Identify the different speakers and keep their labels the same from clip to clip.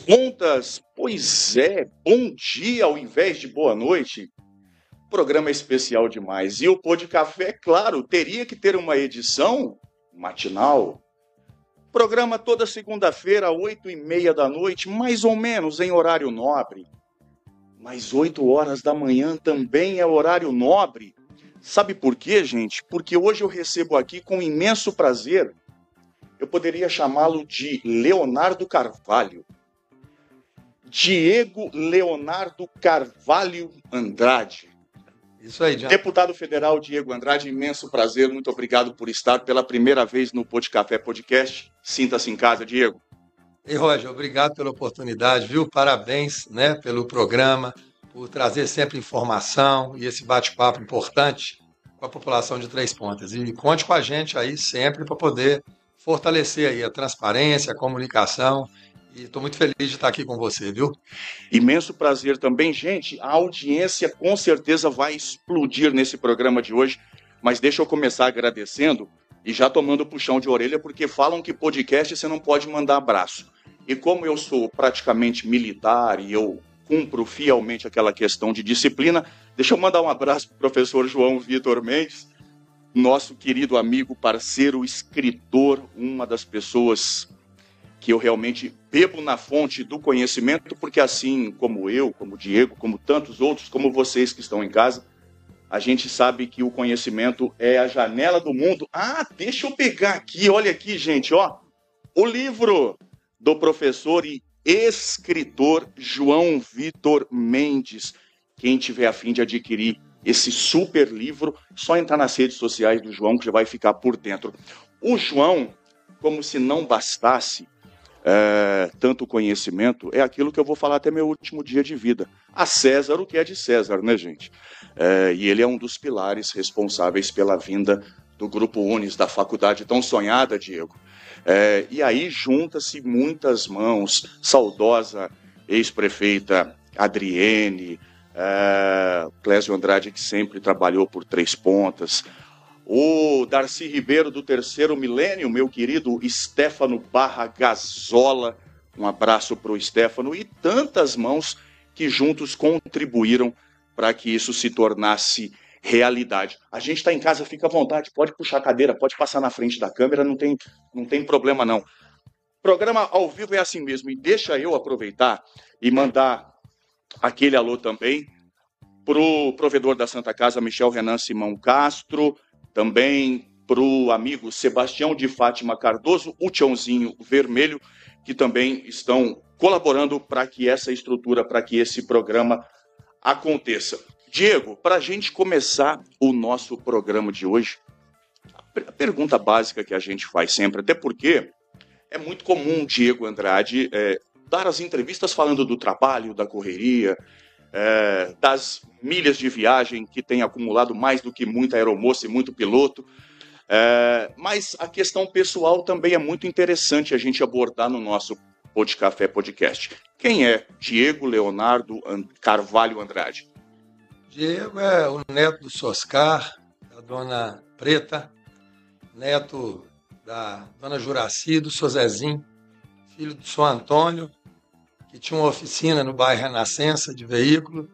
Speaker 1: contas, pois é, bom dia ao invés de boa noite. Programa especial demais. E o Pô de Café, claro, teria que ter uma edição matinal. Programa toda segunda-feira, 8h30 da noite, mais ou menos em horário nobre. Mas 8 horas da manhã também é horário nobre. Sabe por quê, gente? Porque hoje eu recebo aqui com imenso prazer, eu poderia chamá-lo de Leonardo Carvalho. Diego Leonardo Carvalho Andrade.
Speaker 2: Isso aí, Diego.
Speaker 1: Deputado federal Diego Andrade, imenso prazer, muito obrigado por estar pela primeira vez no Pô de Café Podcast. Sinta-se em casa, Diego.
Speaker 2: E Roger, obrigado pela oportunidade, viu? Parabéns, né, pelo programa, por trazer sempre informação e esse bate-papo importante com a população de Três Pontas. E conte com a gente aí sempre para poder fortalecer aí a transparência, a comunicação. E estou muito feliz de estar aqui com você, viu?
Speaker 1: Imenso prazer também, gente. A audiência com certeza vai explodir nesse programa de hoje, mas deixa eu começar agradecendo e já tomando puxão de orelha, porque falam que podcast você não pode mandar abraço. E como eu sou praticamente militar e eu cumpro fielmente aquela questão de disciplina, deixa eu mandar um abraço para o professor João Vitor Mendes, nosso querido amigo, parceiro, escritor, uma das pessoas que eu realmente bebo na fonte do conhecimento, porque assim como eu, como o Diego, como tantos outros, como vocês que estão em casa, a gente sabe que o conhecimento é a janela do mundo. Ah, deixa eu pegar aqui, olha aqui, gente, ó, o livro do professor e escritor João Vitor Mendes. Quem tiver a fim de adquirir esse super livro, só entrar nas redes sociais do João que já vai ficar por dentro. O João, como se não bastasse tanto conhecimento, é aquilo que eu vou falar até meu último dia de vida. A César o que é de César, né, gente? E ele é um dos pilares responsáveis pela vinda do Grupo Unis, da faculdade tão sonhada, Diego. E aí junta-se muitas mãos, saudosa ex-prefeita Adriene, Clésio Andrade, que sempre trabalhou por Três Pontas, o Darcy Ribeiro do Terceiro Milênio, meu querido Stefano Barra Gazola, um abraço para o Stefano, e tantas mãos que juntos contribuíram para que isso se tornasse realidade. A gente está em casa, fica à vontade, pode puxar a cadeira, pode passar na frente da câmera, não tem problema não. Programa ao vivo é assim mesmo, e deixa eu aproveitar e mandar aquele alô também para o provedor da Santa Casa, Michel Renan Simão Castro, também para o amigo Sebastião de Fátima Cardoso, o Tiãozinho Vermelho, que também estão colaborando para que essa estrutura, para que esse programa aconteça. Diego, para a gente começar o nosso programa de hoje, a pergunta básica que a gente faz sempre, até porque é muito comum Diego Andrade dar as entrevistas falando do trabalho, da correria, das milhas de viagem que tem acumulado mais do que muita aeromoça e muito piloto. Mas a questão pessoal também é muito interessante a gente abordar no nosso Pô de Café Podcast. Quem é Diego Leonardo Carvalho Andrade?
Speaker 2: Diego é o neto do Soscar, da dona Preta, neto da dona Juraci, do seu Zezinho, filho do seu Antônio, que tinha uma oficina no bairro Renascença de veículo,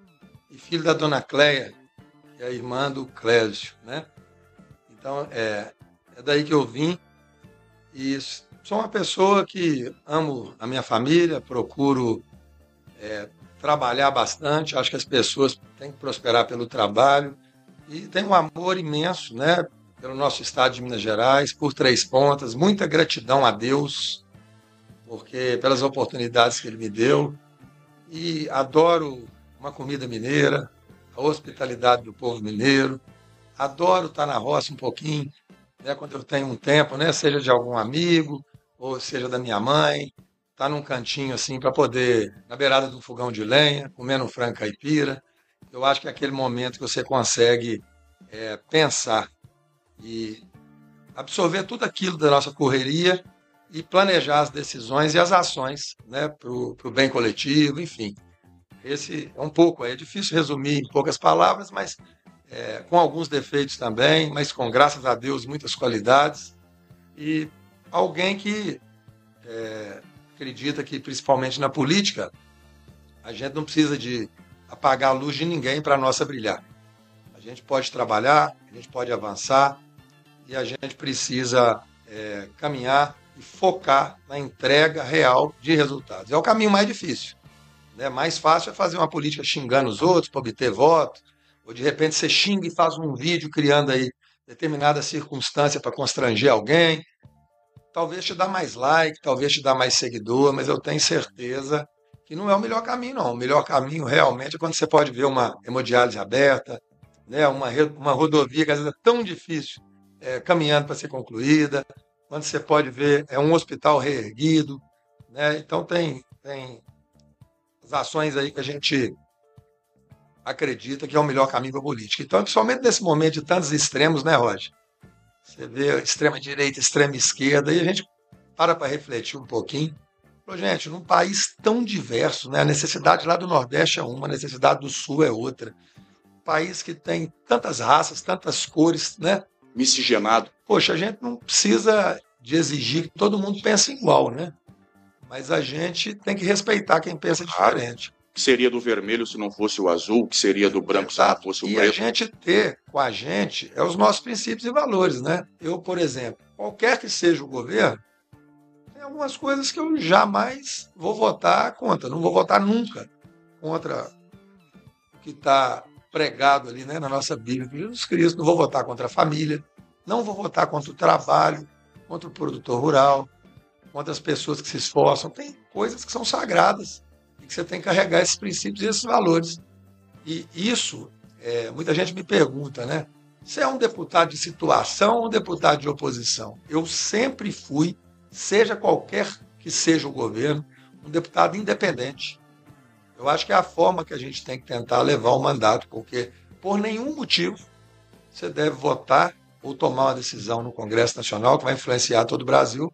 Speaker 2: e filho da dona Cleia, que é a irmã do Clésio, né? Então, é daí que eu vim, e sou uma pessoa que amo a minha família, procuro trabalhar bastante, acho que as pessoas têm que prosperar pelo trabalho, e tenho um amor imenso, né, pelo nosso estado de Minas Gerais, por Três Pontas, muita gratidão a Deus, porque pelas oportunidades que ele me deu, e adoro uma comida mineira, a hospitalidade do povo mineiro, adoro estar na roça um pouquinho, né, quando eu tenho um tempo, né, seja de algum amigo, ou seja da minha mãe, estar num cantinho assim para poder, na beirada de um fogão de lenha, comendo um frango caipira. Eu acho que é aquele momento que você consegue pensar e absorver tudo aquilo da nossa correria e planejar as decisões e as ações, né, para o bem coletivo, enfim. Esse é um pouco, é difícil resumir em poucas palavras, mas com alguns defeitos também, mas com, graças a Deus, muitas qualidades. E alguém que acredita que, principalmente na política, a gente não precisa de apagar a luz de ninguém para a nossa brilhar. A gente pode trabalhar, a gente pode avançar e a gente precisa caminhar e focar na entrega real de resultados. É o caminho mais difícil. Né? Mais fácil é fazer uma política xingando os outros para obter voto, ou de repente você xinga e faz um vídeo criando aí determinada circunstância para constranger alguém. Talvez te dá mais like, talvez te dá mais seguidor, mas eu tenho certeza que não é o melhor caminho, não. O melhor caminho realmente é quando você pode ver uma hemodiálise aberta, né? Uma rodovia que às vezes é tão difícil caminhando para ser concluída, quando você pode ver um hospital reerguido, né? Então tem as ações aí que a gente acredita que é o melhor caminho para a política. Então, principalmente nesse momento de tantos extremos, né, Roger? Você vê extrema direita, extrema esquerda, e a gente para refletir um pouquinho. Gente, num país tão diverso, né? A necessidade lá do Nordeste é uma, a necessidade do Sul é outra. Um país que tem tantas raças, tantas cores, né?
Speaker 1: Miscigenado.
Speaker 2: Poxa, a gente não precisa de exigir que todo mundo pense igual, né? Mas a gente tem que respeitar quem pensa diferente.
Speaker 1: Que seria do vermelho se não fosse o azul, que seria do branco se não fosse o preto.
Speaker 2: E a gente ter com a gente os nossos princípios e valores, né? Eu, por exemplo, qualquer que seja o governo, tem algumas coisas que eu jamais vou votar contra. Não vou votar nunca contra o que está pregado ali, né, na nossa Bíblia, Jesus Cristo. Não vou votar contra a família, não vou votar contra o trabalho, contra o produtor rural, contra as pessoas que se esforçam. Tem coisas que são sagradas e que você tem que carregar esses princípios e esses valores. E isso, muita gente me pergunta, né? Você é um deputado de situação ou um deputado de oposição? Eu sempre fui, seja qualquer que seja o governo, um deputado independente. Eu acho que é a forma que a gente tem que tentar levar o mandato, porque por nenhum motivo você deve votar ou tomar uma decisão no Congresso Nacional, que vai influenciar todo o Brasil,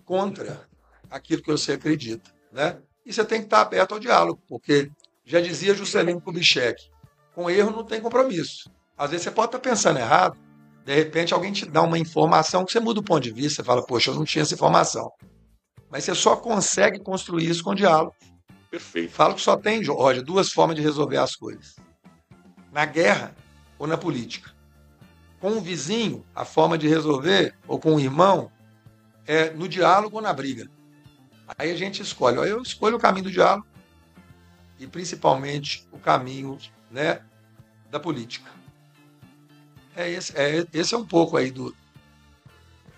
Speaker 2: contra aquilo que você acredita. Né? E você tem que estar aberto ao diálogo, porque já dizia Juscelino Kubitschek, com erro não tem compromisso. Às vezes você pode estar pensando errado, de repente alguém te dá uma informação que você muda o ponto de vista, você fala, poxa, eu não tinha essa informação. Mas você só consegue construir isso com diálogo.
Speaker 1: Perfeito.
Speaker 2: Falo que só tem, Roger, duas formas de resolver as coisas. Na guerra ou na política. Com um vizinho, a forma de resolver, ou com um irmão, é no diálogo ou na briga. Aí a gente escolhe. Eu escolho o caminho do diálogo e principalmente o caminho, né, da política. Esse é um pouco aí da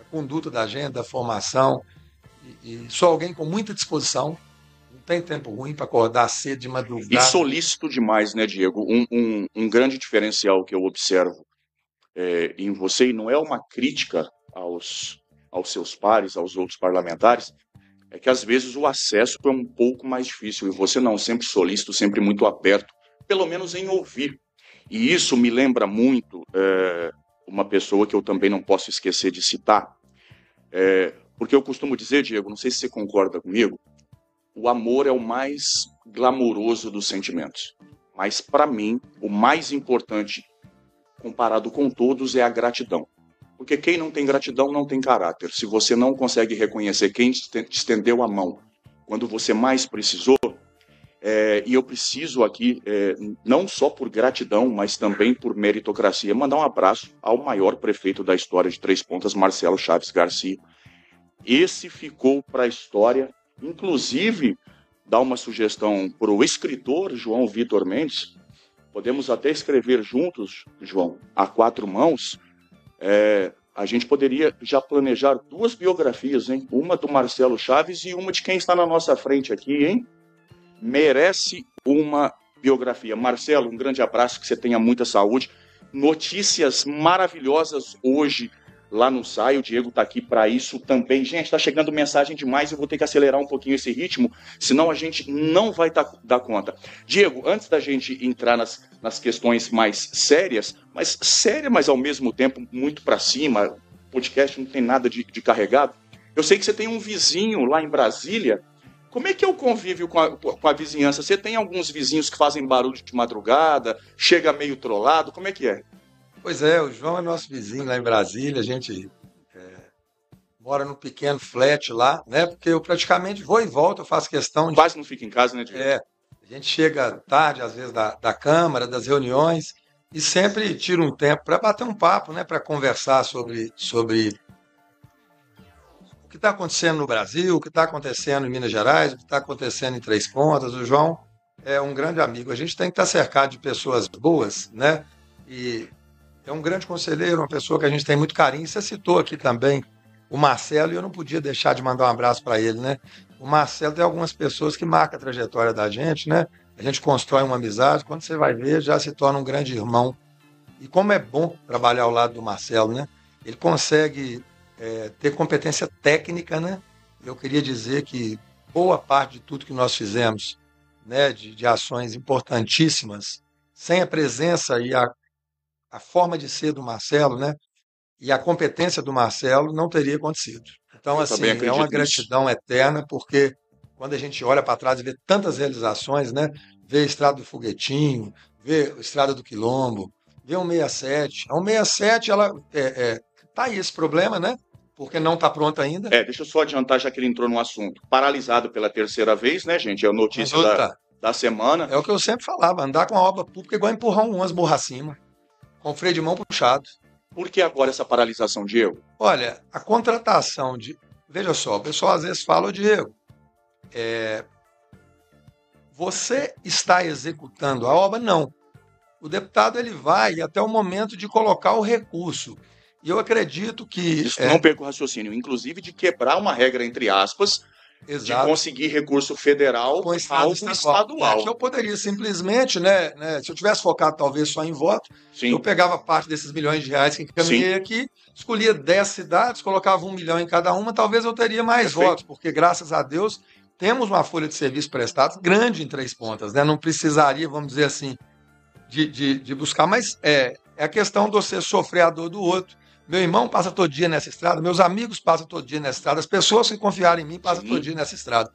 Speaker 2: conduta da gente, da formação. E sou alguém com muita disposição. Não tem tempo ruim para acordar cedo de madrugada.
Speaker 1: E solícito demais, né, Diego? Um grande diferencial que eu observo em você, e não é uma crítica aos seus pares, aos outros parlamentares, é que às vezes o acesso é um pouco mais difícil, e você não, sempre solícito, sempre muito aberto, pelo menos em ouvir. E isso me lembra muito uma pessoa que eu também não posso esquecer de citar, porque eu costumo dizer, Diego, não sei se você concorda comigo, o amor é o mais glamouroso dos sentimentos. Mas, para mim, o mais importante, comparado com todos, é a gratidão. Porque quem não tem gratidão não tem caráter. Se você não consegue reconhecer quem te estendeu a mão quando você mais precisou, e eu preciso aqui, não só por gratidão, mas também por meritocracia, mandar um abraço ao maior prefeito da história de Três Pontas, Marcelo Chaves Garcia. Esse ficou para a história. Inclusive, dar uma sugestão para o escritor João Vitor Mendes. Podemos até escrever juntos, João, a quatro mãos. A gente poderia já planejar duas biografias, hein? Uma do Marcelo Chaves e uma de quem está na nossa frente aqui, hein? Merece uma biografia. Marcelo, um grande abraço, que você tenha muita saúde. Notícias maravilhosas hoje lá no SAI, o Diego está aqui para isso também. Gente, está chegando mensagem demais, eu vou ter que acelerar um pouquinho esse ritmo, senão a gente não vai dar conta. Diego, antes da gente entrar nas questões mais sérias, mas ao mesmo tempo muito para cima, o podcast não tem nada de carregado, eu sei que você tem um vizinho lá em Brasília. Como é que é o convívio com a vizinhança? Você tem alguns vizinhos que fazem barulho de madrugada, chega meio trollado, como é que é?
Speaker 2: Pois é, o João é nosso vizinho lá em Brasília, a gente mora no pequeno flat lá, né? Porque eu praticamente vou e volto, eu faço questão de...
Speaker 1: Quase não fica em casa, né, Diego?
Speaker 2: A gente chega tarde, às vezes, da Câmara, das reuniões, e sempre tira um tempo para bater um papo, né? Para conversar sobre o que está acontecendo no Brasil, o que está acontecendo em Minas Gerais, o que está acontecendo em Três Pontas. O João é um grande amigo. A gente tem que estar cercado de pessoas boas, né? E é um grande conselheiro, uma pessoa que a gente tem muito carinho. Você citou aqui também o Marcelo, e eu não podia deixar de mandar um abraço para ele, né? O Marcelo tem algumas pessoas que marcam a trajetória da gente, né? A gente constrói uma amizade, quando você vai ver, já se torna um grande irmão. E como é bom trabalhar ao lado do Marcelo, né? Ele consegue ter competência técnica, né? Eu queria dizer que boa parte de tudo que nós fizemos, né, de ações importantíssimas, sem a presença e a forma de ser do Marcelo, né, e a competência do Marcelo, não teria acontecido. Então,
Speaker 1: Eu
Speaker 2: assim,
Speaker 1: também
Speaker 2: é uma
Speaker 1: acredito nisso.
Speaker 2: gratidão eterna, porque quando a gente olha para trás e vê tantas realizações, né, vê a Estrada do Foguetinho, vê a Estrada do Quilombo, vê o 67. A 167, ela tá aí esse problema, né? Porque não está pronta ainda.
Speaker 1: Deixa eu só adiantar, já que ele entrou no assunto. Paralisado pela terceira vez, né, gente? É a notícia da semana.
Speaker 2: É o que eu sempre falava, andar com a obra pública é igual empurrar umas borra acima, com o freio de mão puxado.
Speaker 1: Por que agora essa paralisação, Diego?
Speaker 2: Olha, a contratação de... Veja só, o pessoal às vezes fala, Diego, você está executando a obra? Não. O deputado ele vai até o momento de colocar o recurso. E eu acredito que...
Speaker 1: Isso não perco o raciocínio, inclusive de quebrar uma regra, entre aspas,
Speaker 2: Exato.
Speaker 1: de conseguir recurso federal
Speaker 2: com
Speaker 1: algo estadual.
Speaker 2: Que eu poderia simplesmente, né, se eu tivesse focado talvez só em voto,
Speaker 1: Sim.
Speaker 2: eu pegava parte desses milhões de reais que encaminhei aqui, escolhia 10 cidades, colocava 1 milhão em cada uma, talvez eu teria mais votos, porque graças a Deus temos uma folha de serviço prestados grande em Três Pontas, né? Não precisaria, vamos dizer assim, de buscar, mas é a questão de você sofrer a dor do outro. Meu irmão passa todo dia nessa estrada, meus amigos passam todo dia nessa estrada, as pessoas que confiaram em mim passam todo dia nessa estrada.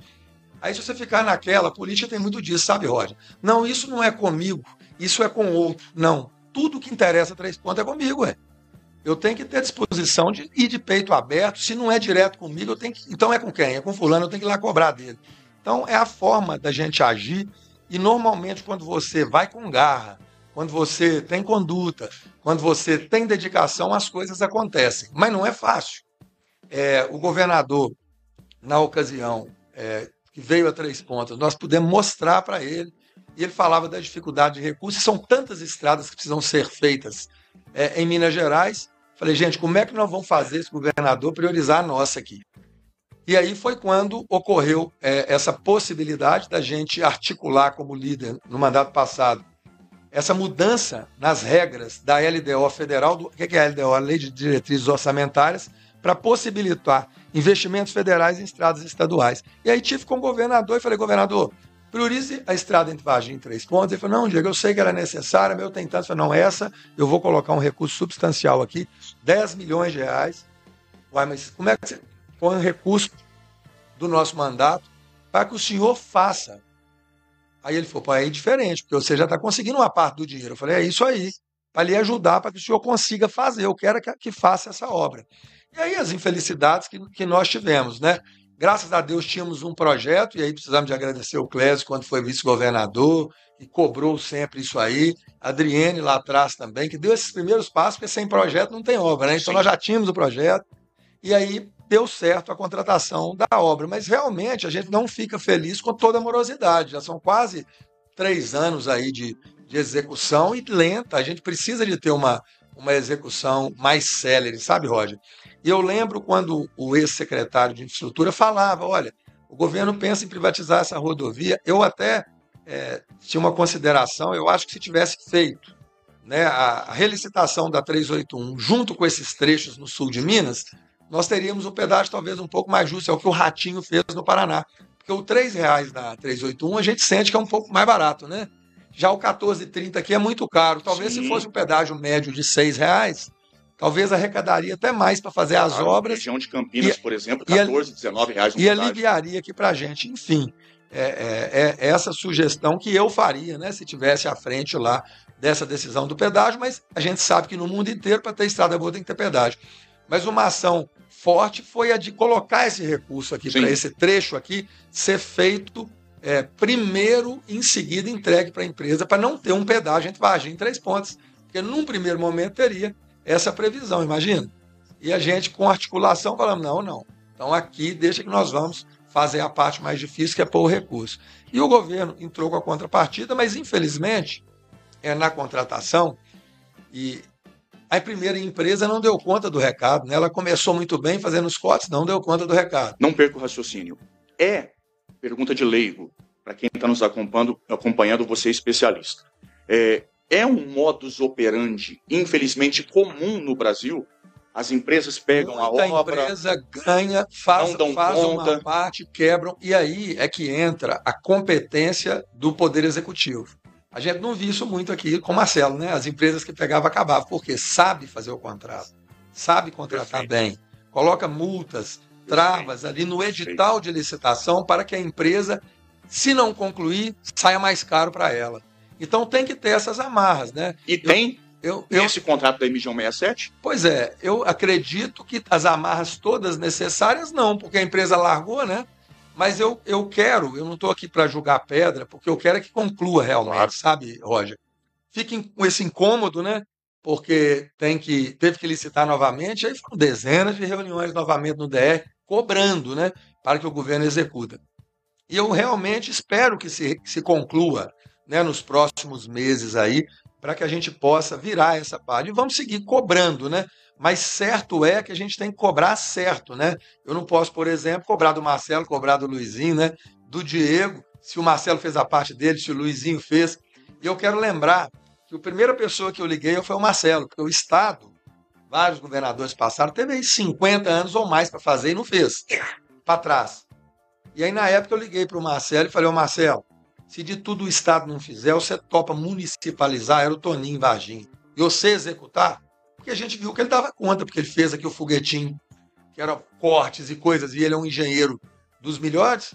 Speaker 2: Aí se você ficar naquela, a política tem muito disso, sabe, Roger? Não, isso não é comigo, isso é com outro. Não, tudo que interessa a Três Pontas é comigo, Eu tenho que ter disposição de ir de peito aberto, se não é direto comigo, eu tenho que... Então é com quem? É com fulano, eu tenho que ir lá cobrar dele. Então é a forma da gente agir, e normalmente quando você vai com garra, quando você tem conduta, quando você tem dedicação, as coisas acontecem. Mas não é fácil. O governador, na ocasião que veio a Três Pontas, nós pudemos mostrar para ele, e ele falava da dificuldade de recursos. São tantas estradas que precisam ser feitas em Minas Gerais. Falei, gente, como é que nós vamos fazer esse governador priorizar a nossa aqui? E aí foi quando ocorreu essa possibilidade da gente articular como líder no mandato passado essa mudança nas regras da LDO federal. O que é a LDO? A Lei de Diretrizes Orçamentárias, para possibilitar investimentos federais em estradas estaduais. E aí tive com o governador e falei, governador, priorize a estrada entre Varginha e Três Pontas. Ele falou, não, Diego, eu sei que ela é necessária, mas eu tenho tanto. Eu falei, não, essa eu vou colocar um recurso substancial aqui, 10 milhões de reais. Uai, mas como é que você põe um recurso do nosso mandato para que o senhor faça? Aí ele falou, pô, aí é diferente, porque você já está conseguindo uma parte do dinheiro. Eu falei, é isso aí, para lhe ajudar, para que o senhor consiga fazer. Eu quero que faça essa obra. E aí as infelicidades que nós tivemos, né? Graças a Deus tínhamos um projeto, e aí precisamos de agradecer o Clésio, quando foi vice-governador, e cobrou sempre isso aí. A Adriene lá atrás também, que deu esses primeiros passos, porque sem projeto não tem obra, né? Então nós já tínhamos o projeto, e aí deu certo a contratação da obra. Mas realmente a gente não fica feliz com toda a morosidade. Já são quase 3 anos aí de execução e lenta. A gente precisa de ter uma execução mais célere, sabe, Roger? E eu lembro quando o ex-secretário de Infraestrutura falava, olha, o governo pensa em privatizar essa rodovia. Eu até tinha uma consideração, eu acho que se tivesse feito, né, a relicitação da 381 junto com esses trechos no sul de Minas, nós teríamos um pedágio talvez um pouco mais justo, é o que o Ratinho fez no Paraná. Porque o R$3 da 381 a gente sente que é um pouco mais barato, né? Já o 14,30 aqui é muito caro. Talvez se fosse um pedágio médio de R$6, talvez arrecadaria até mais para fazer as obras.
Speaker 1: Na região de Campinas, por exemplo, R$14, R$19
Speaker 2: e aliviaria aqui para a gente. Enfim, essa sugestão que eu faria, né, se tivesse à frente lá dessa decisão do pedágio, mas a gente sabe que no mundo inteiro, para ter estrada boa, tem que ter pedágio. Mas uma ação forte foi a de colocar esse recurso aqui, para esse trecho aqui, ser feito primeiro, em seguida entregue para a empresa, para não ter um pedágio entre Varginha e Três Pontas. Porque num primeiro momento teria essa previsão, imagina. E a gente, com articulação, falamos, não. Então aqui deixa que nós vamos fazer a parte mais difícil, que é pôr o recurso. E o governo entrou com a contrapartida, mas infelizmente, na contratação, e a primeira empresa não deu conta do recado, né? Ela começou muito bem fazendo os cortes, não deu conta do recado.
Speaker 1: Não perca o raciocínio. Pergunta de leigo, para quem está nos acompanhando, você é especialista. É um modus operandi, infelizmente, comum no Brasil. As empresas pegam a obra...
Speaker 2: A empresa ganha, faz uma parte, quebram, e aí é que entra a competência do Poder Executivo. A gente não viu isso muito aqui com o Marcelo, né? As empresas que pegavam acabavam, porque sabe fazer o contrato, sabe contratar bem, coloca multas, travas ali no edital de licitação para que a empresa, se não concluir, saia mais caro para ela. Então tem que ter essas amarras, né?
Speaker 1: E tem esse contrato da Emissão 67?
Speaker 2: Pois é, eu acredito que as amarras todas necessárias não, porque a empresa largou, né? Mas eu não estou aqui para julgar pedra, porque eu quero que conclua realmente, sabe, Roger? Fiquem com esse incômodo, né? Porque teve que licitar novamente, aí foram dezenas de reuniões novamente no DR, cobrando, né, para que o governo executa. E eu realmente espero que se conclua, né, nos próximos meses aí, para que a gente possa virar essa parte. E vamos seguir cobrando, né? Mas certo é que a gente tem que cobrar certo, né? Eu não posso, por exemplo, cobrar do Marcelo, cobrar do Luizinho, né? Do Diego, se o Marcelo fez a parte dele, se o Luizinho fez. E eu quero lembrar que a primeira pessoa que eu liguei foi o Marcelo, porque o Estado, vários governadores passaram, teve aí 50 anos ou mais para fazer e não fez, para trás. E aí, na época, eu liguei para o Marcelo e falei, Marcelo, se de tudo o Estado não fizer, você topa municipalizar, era o Toninho em Varginha, e você executar? Porque a gente viu que ele dava conta, porque ele fez aqui o foguetinho, que era cortes e coisas, e ele é um engenheiro dos melhores.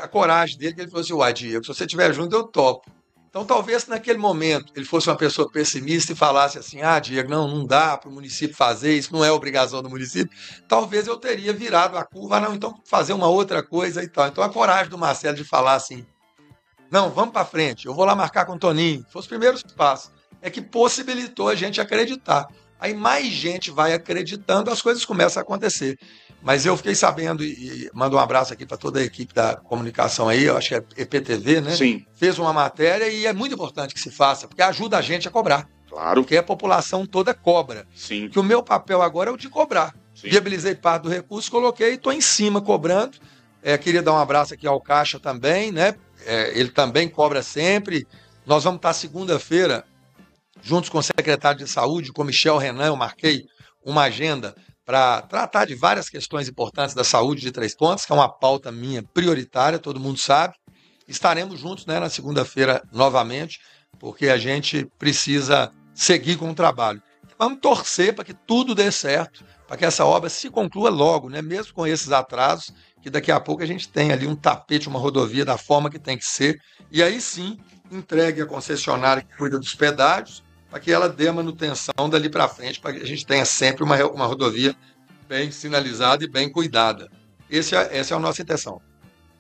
Speaker 2: A coragem dele, que ele falou assim, Diego, se você estiver junto, eu topo. Então, talvez naquele momento ele fosse uma pessoa pessimista e falasse assim, Diego, não dá para o município fazer, isso não é obrigação do município, talvez eu teria virado a curva, então fazer uma outra coisa e tal. Então, a coragem do Marcelo de falar assim, não, vamos para frente, eu vou lá marcar com o Toninho, foi os primeiros passos, é que possibilitou a gente acreditar. Aí mais gente vai acreditando, as coisas começam a acontecer. Mas eu fiquei sabendo, e mando um abraço aqui para toda a equipe da comunicação aí, eu acho que é EPTV, né?
Speaker 1: Sim.
Speaker 2: Fez uma matéria e é muito importante que se faça, porque ajuda a gente a cobrar.
Speaker 1: Claro.
Speaker 2: Porque a população toda cobra.
Speaker 1: Sim.
Speaker 2: Que o meu papel agora é o de cobrar.
Speaker 1: Sim.
Speaker 2: Viabilizei parte do recurso, coloquei e estou em cima cobrando. Queria dar um abraço aqui ao Caixa também, né? Ele também cobra sempre. Nós vamos estar segunda-feira, juntos com o secretário de Saúde, com o Michel Renan, eu marquei uma agenda para tratar de várias questões importantes da saúde de Três Pontas, que é uma pauta minha prioritária, todo mundo sabe. Estaremos juntos, né, na segunda-feira novamente, porque a gente precisa seguir com o trabalho. Vamos torcer para que tudo dê certo, para que essa obra se conclua logo, né, mesmo com esses atrasos, que daqui a pouco a gente tem ali um tapete, uma rodovia da forma que tem que ser, e aí sim entregue a concessionária que cuida dos pedágios, para que ela dê a manutenção dali para frente, para que a gente tenha sempre uma rodovia bem sinalizada e bem cuidada. Essa é a nossa intenção.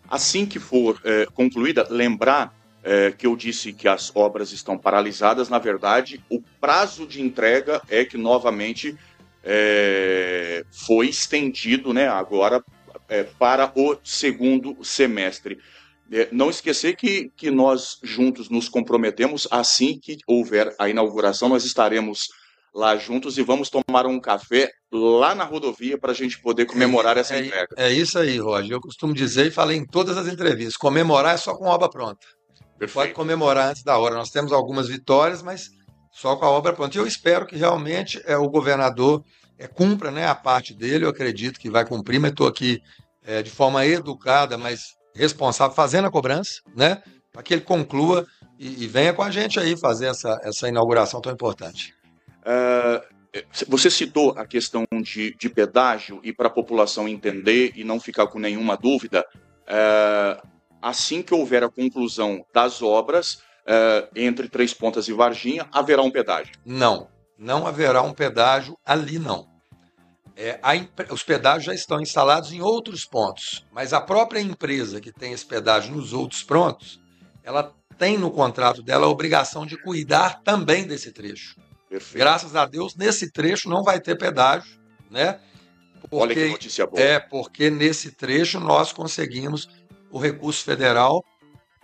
Speaker 1: Assim que for concluída, lembrar que eu disse que as obras estão paralisadas, na verdade, o prazo de entrega é que novamente foi estendido, né, agora para o segundo semestre. Não esquecer que nós juntos nos comprometemos, assim que houver a inauguração, nós estaremos lá juntos e vamos tomar um café lá na rodovia para a gente poder comemorar essa entrega.
Speaker 2: É isso aí, Roger. Eu costumo dizer e falei em todas as entrevistas, comemorar é só com a obra pronta.
Speaker 1: Perfeito.
Speaker 2: Pode comemorar antes da hora. Nós temos algumas vitórias, mas só com a obra pronta. E eu espero que realmente o governador cumpra, né, a parte dele. Eu acredito que vai cumprir, mas estou aqui de forma educada, mas responsável, fazendo a cobrança, né, para que ele conclua e venha com a gente aí fazer essa inauguração tão importante.
Speaker 1: Você citou a questão de pedágio, e para a população entender e não ficar com nenhuma dúvida, assim que houver a conclusão das obras entre Três Pontas e Varginha, haverá um pedágio?
Speaker 2: Não haverá um pedágio ali, não. Os pedágios já estão instalados em outros pontos, mas a própria empresa que tem esse pedágio nos outros pontos, ela tem no contrato dela a obrigação de cuidar também desse trecho.
Speaker 1: Perfeito.
Speaker 2: Graças a Deus, nesse trecho não vai ter pedágio, né?
Speaker 1: Olha que notícia boa.
Speaker 2: Porque nesse trecho nós conseguimos o recurso federal,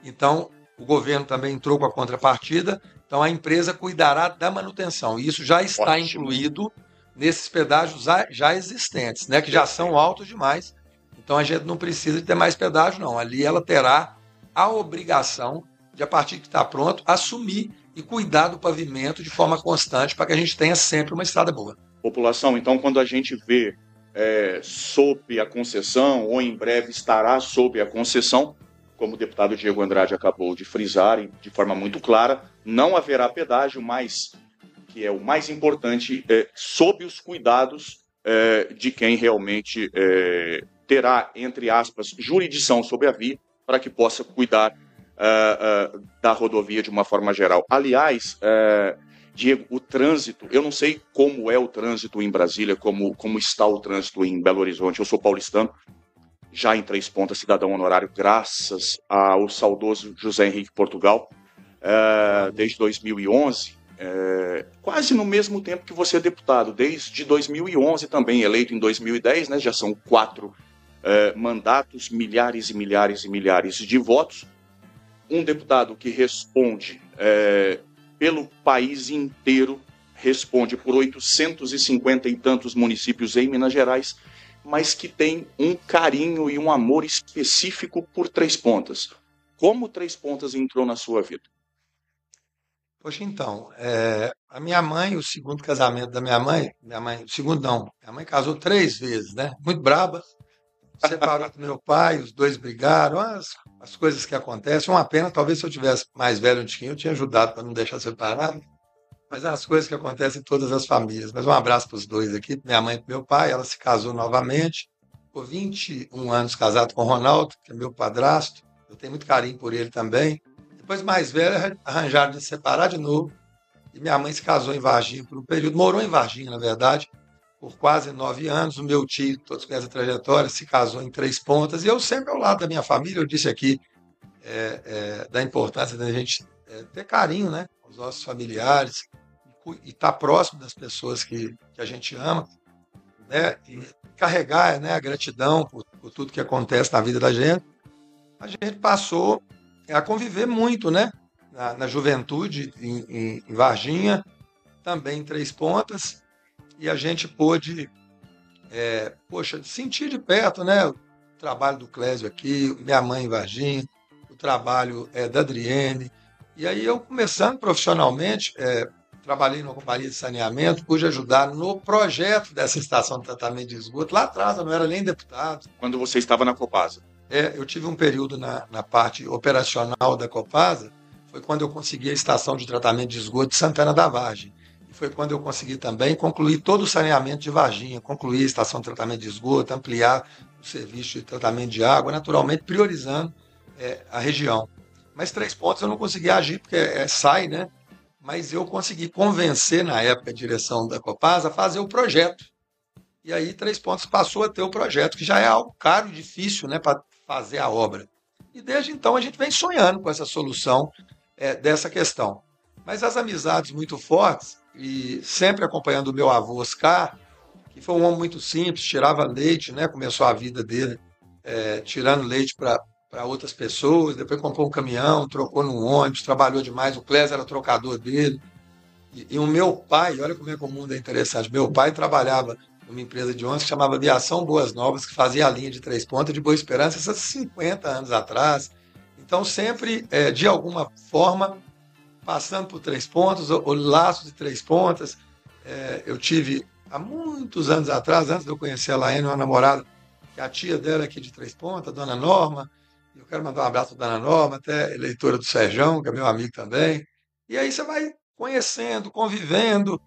Speaker 2: então o governo também entrou com a contrapartida, então a empresa cuidará da manutenção. E isso já está incluído nesses pedágios já existentes, né, que já são altos demais. Então a gente não precisa de ter mais pedágio, não. Ali ela terá a obrigação de, a partir que está pronto, assumir e cuidar do pavimento de forma constante para que a gente tenha sempre uma estrada boa.
Speaker 1: População, então, quando a gente vê sob a concessão, ou em breve estará sob a concessão, como o deputado Diego Andrade acabou de frisar, e de forma muito clara, não haverá pedágio, mas, que é o mais importante, sob os cuidados de quem realmente terá, entre aspas, jurisdição sobre a via, para que possa cuidar da rodovia de uma forma geral. Aliás, Diego, o trânsito, eu não sei como é o trânsito em Brasília, como está o trânsito em Belo Horizonte. Eu sou paulistano, já em Três Pontas, cidadão honorário, graças ao saudoso José Henrique Portugal, desde 2011, quase no mesmo tempo que você é deputado, desde 2011 também, eleito em 2010, né, já são 4 mandatos, milhares e milhares e milhares de votos. Um deputado que responde pelo país inteiro, responde por 850 e tantos municípios em Minas Gerais, mas que tem um carinho e um amor específico por Três Pontas. Como Três Pontas entrou na sua vida?
Speaker 2: Poxa, então, a minha mãe, o segundo casamento da minha mãe, o segundo não, minha mãe casou 3 vezes, né? Muito braba, separou do meu pai, os dois brigaram, as coisas que acontecem. Uma pena, talvez se eu tivesse mais velho antes que eu tinha ajudado para não deixar separado, mas as coisas que acontecem em todas as famílias. Mas um abraço para os dois aqui, minha mãe e meu pai. Ela se casou novamente, ficou 21 anos casado com o Ronaldo, que é meu padrasto, eu tenho muito carinho por ele também. Depois, mais velho, arranjaram de separar de novo, e minha mãe se casou em Varginha por um período, morou em Varginha, na verdade, por quase 9 anos. O meu tio, todos conhecem a trajetória, se casou em Três Pontas, e eu sempre ao lado da minha família. Eu disse aqui da importância da gente ter carinho, né, com os nossos familiares, e estar próximo das pessoas que a gente ama, né, e carregar, né, a gratidão por tudo que acontece na vida da gente. A gente passou a conviver muito, né, na juventude, em Varginha, também em Três Pontas, e a gente pôde, sentir de perto, né, o trabalho do Clésio aqui, minha mãe em Varginha, o trabalho da Adriene. E aí eu, começando profissionalmente, trabalhei numa companhia de saneamento, pude ajudar no projeto dessa estação de tratamento de esgoto. Lá atrás eu não era nem deputado.
Speaker 1: Quando você estava na Copasa?
Speaker 2: Eu tive um período na parte operacional da Copasa, foi quando eu consegui a estação de tratamento de esgoto de Santana da Vargem. E foi quando eu consegui também concluir todo o saneamento de Varginha, concluir a estação de tratamento de esgoto, ampliar o serviço de tratamento de água, naturalmente priorizando a região. Mas Três Pontas eu não consegui agir, porque SAI, né? Mas eu consegui convencer, na época, a direção da Copasa a fazer o projeto. E aí Três Pontas passou a ter o projeto, que já é algo caro e difícil, né, para fazer a obra. E desde então a gente vem sonhando com essa solução dessa questão. Mas as amizades muito fortes, e sempre acompanhando o meu avô Oscar, que foi um homem muito simples, tirava leite, né, começou a vida dele tirando leite para outras pessoas, depois comprou um caminhão, trocou num ônibus, trabalhou demais. O Clésio era trocador dele. E o meu pai, olha como é que o mundo é interessante, meu pai trabalhava numa empresa de ônibus que chamava Aviação Boas Novas, que fazia a linha de Três Pontas de Boa Esperança, esses 50 anos atrás. Então, sempre, de alguma forma, passando por Três Pontas, o laço de Três Pontas. Eu tive, há muitos anos atrás, antes de eu conhecer a Laene, uma namorada, que a tia dela aqui de Três Pontas, a dona Norma. Eu quero mandar um abraço para a dona Norma, até eleitora do Serjão, que é meu amigo também. E aí você vai conhecendo, convivendo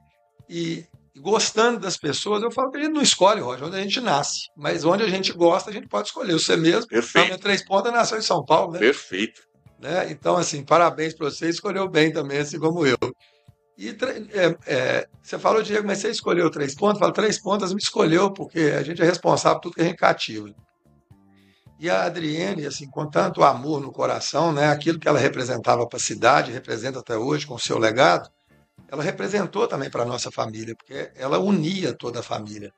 Speaker 2: e gostando das pessoas. Eu falo que a gente não escolhe, Roger, onde a gente nasce, mas onde a gente gosta, a gente pode escolher. Você mesmo,
Speaker 1: Perfeito.
Speaker 2: Três Pontas, nasceu em São Paulo, né?
Speaker 1: Perfeito.
Speaker 2: Né? Então, assim, parabéns para você, escolheu bem também, assim como eu. E você falou, Diego, mas você escolheu 3 pontos? Eu falo, 3 pontos me escolheu, porque a gente é responsável por tudo que a gente cativa. E a Adriene, assim, com tanto amor no coração, né, aquilo que ela representava para a cidade, representa até hoje com o seu legado, ela representou também para a nossa família, porque ela unia toda a família,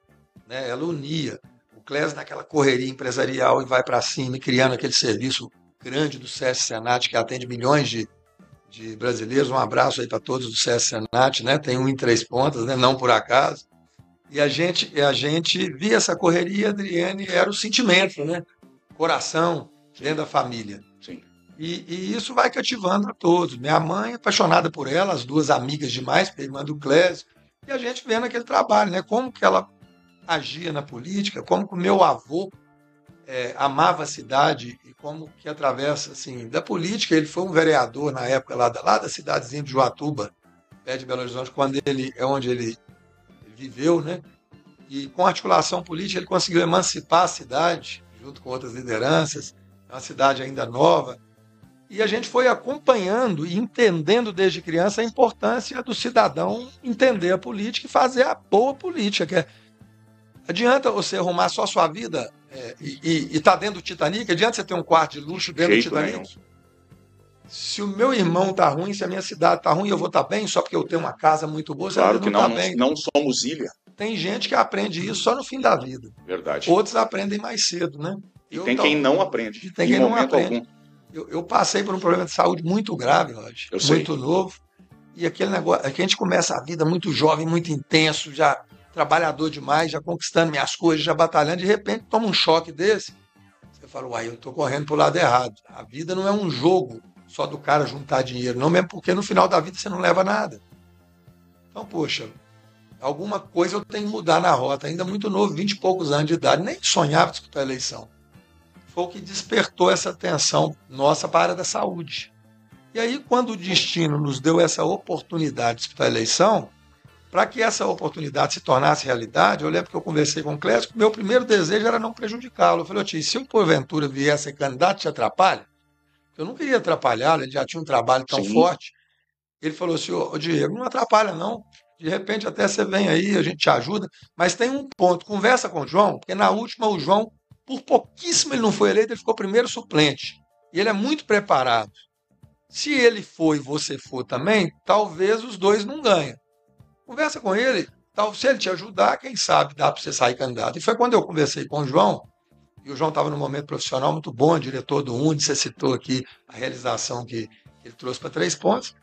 Speaker 2: né? Ela unia. O Clésio naquela correria empresarial e vai para cima, e criando aquele serviço grande do SESC Senat, que atende milhões de brasileiros. Um abraço aí para todos do SESC Senat, né? Tem um em 3 pontas, né? Não por acaso. E a gente via essa correria, Adriane, era o sentimento, né? Coração dentro da família.
Speaker 1: Sim.
Speaker 2: E isso vai cativando a todos. Minha mãe, apaixonada por ela, as duas amigas demais, irmã do Clésio, e a gente vendo aquele trabalho, né? Como que ela agia na política, como que o meu avô amava a cidade e como que através assim, da política, ele foi um vereador na época lá da cidadezinha de Joatuba, perto de Belo Horizonte, onde ele viveu, né? E com articulação política ele conseguiu emancipar a cidade, junto com outras lideranças, é uma cidade ainda nova. E a gente foi acompanhando e entendendo desde criança a importância do cidadão entender a política e fazer a boa política. Adianta você arrumar só a sua vida e tá dentro do Titanic? Adianta você ter um quarto de luxo dentro do Titanic?
Speaker 1: Nenhum.
Speaker 2: Se o meu irmão tá ruim, se a minha cidade tá ruim, eu vou estar bem só porque eu tenho uma casa muito boa,
Speaker 1: Claro que
Speaker 2: não tá bem.
Speaker 1: não somos ilha.
Speaker 2: Tem gente que aprende isso só no fim da vida.
Speaker 1: Verdade.
Speaker 2: Outros aprendem mais cedo, né?
Speaker 1: E tem quem não aprende.
Speaker 2: E tem quem não aprende. Eu passei por um problema de saúde muito grave, Roger. Muito novo. E aquele negócio, que a gente começa a vida muito jovem, muito intenso, já trabalhador demais, já conquistando minhas coisas, já batalhando, de repente toma um choque desse. Você fala, uai, eu tô correndo pro lado errado. A vida não é um jogo só do cara juntar dinheiro, não, mesmo porque no final da vida você não leva nada. Então, poxa, alguma coisa eu tenho que mudar na rota. Ainda muito novo, 20 e poucos anos de idade, nem sonhava disputar a eleição. Foi o que despertou essa atenção nossa para a área da saúde. E aí, quando o destino nos deu essa oportunidade de disputar a eleição, para que essa oportunidade se tornasse realidade, eu lembro que eu conversei com o Clésio, meu primeiro desejo era não prejudicá-lo. Eu falei, tio, se eu porventura vier a ser candidato, te atrapalha? Eu não queria atrapalhá-lo, ele já tinha um trabalho tão forte. Ele falou assim, ô Diego, não atrapalha não, de repente até você vem aí, a gente te ajuda, mas tem um ponto, conversa com o João, porque na última o João, por pouquíssimo ele não foi eleito, ele ficou primeiro suplente, e ele é muito preparado. Se ele for e você for também, talvez os dois não ganhem. Conversa com ele, se ele te ajudar, quem sabe dá para você sair candidato. E foi quando eu conversei com o João, e o João estava num momento profissional muito bom, diretor do UNE, você citou aqui a realização que ele trouxe para 3 pontos,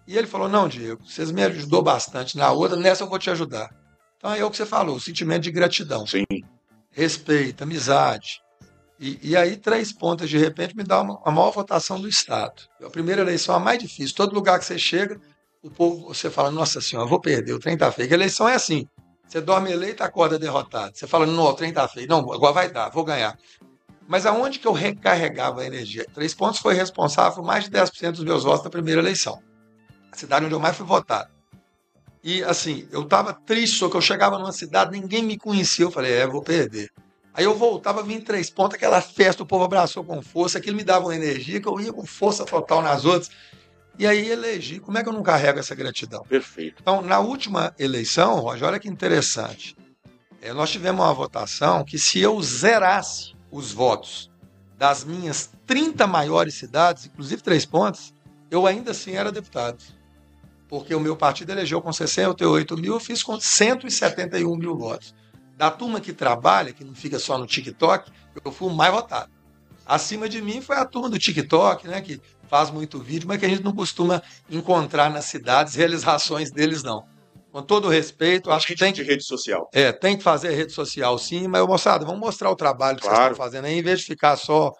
Speaker 2: e ele falou, não, Diego, vocês me ajudou bastante na outra, nessa eu vou te ajudar. Então é o que você falou, o sentimento de gratidão.
Speaker 1: Sim.
Speaker 2: Respeito, amizade. E aí 3 pontos, de repente, me dá a maior votação do Estado. A primeira eleição é a mais difícil. Todo lugar que você chega, o povo, você fala, nossa senhora, eu vou perder, o trem tá feio. A eleição é assim, você dorme eleito, acorda derrotado. Você fala, não, o trem tá feio. Não, agora vai dar, vou ganhar. Mas aonde que eu recarregava a energia? 3 pontos foi responsável por mais de 10% dos meus votos na primeira eleição. A cidade onde eu mais fui votado. E assim, eu estava triste, só que eu chegava numa cidade, ninguém me conhecia, eu falei, vou perder. Aí eu voltava, vim em 3 pontos, aquela festa, o povo abraçou com força, aquilo me dava uma energia, que eu ia com força total nas outras. E aí elegi, como é que eu não carrego essa gratidão?
Speaker 1: Perfeito.
Speaker 2: Então, na última eleição, Roger, olha que interessante, nós tivemos uma votação que se eu zerasse os votos das minhas 30 maiores cidades, inclusive 3 pontos, eu ainda assim era deputado. Porque o meu partido elegeu com 68 mil, eu fiz com 171 mil votos. Da turma que trabalha, que não fica só no TikTok, eu fui o mais votado. Acima de mim foi a turma do TikTok, né, que faz muito vídeo, mas que a gente não costuma encontrar nas cidades realizações deles, não. Com todo respeito, acho que tem
Speaker 1: de rede social.
Speaker 2: Tem que fazer rede social, sim, mas, moçada, vamos mostrar o trabalho que vocês estão fazendo aí, em vez de ficar só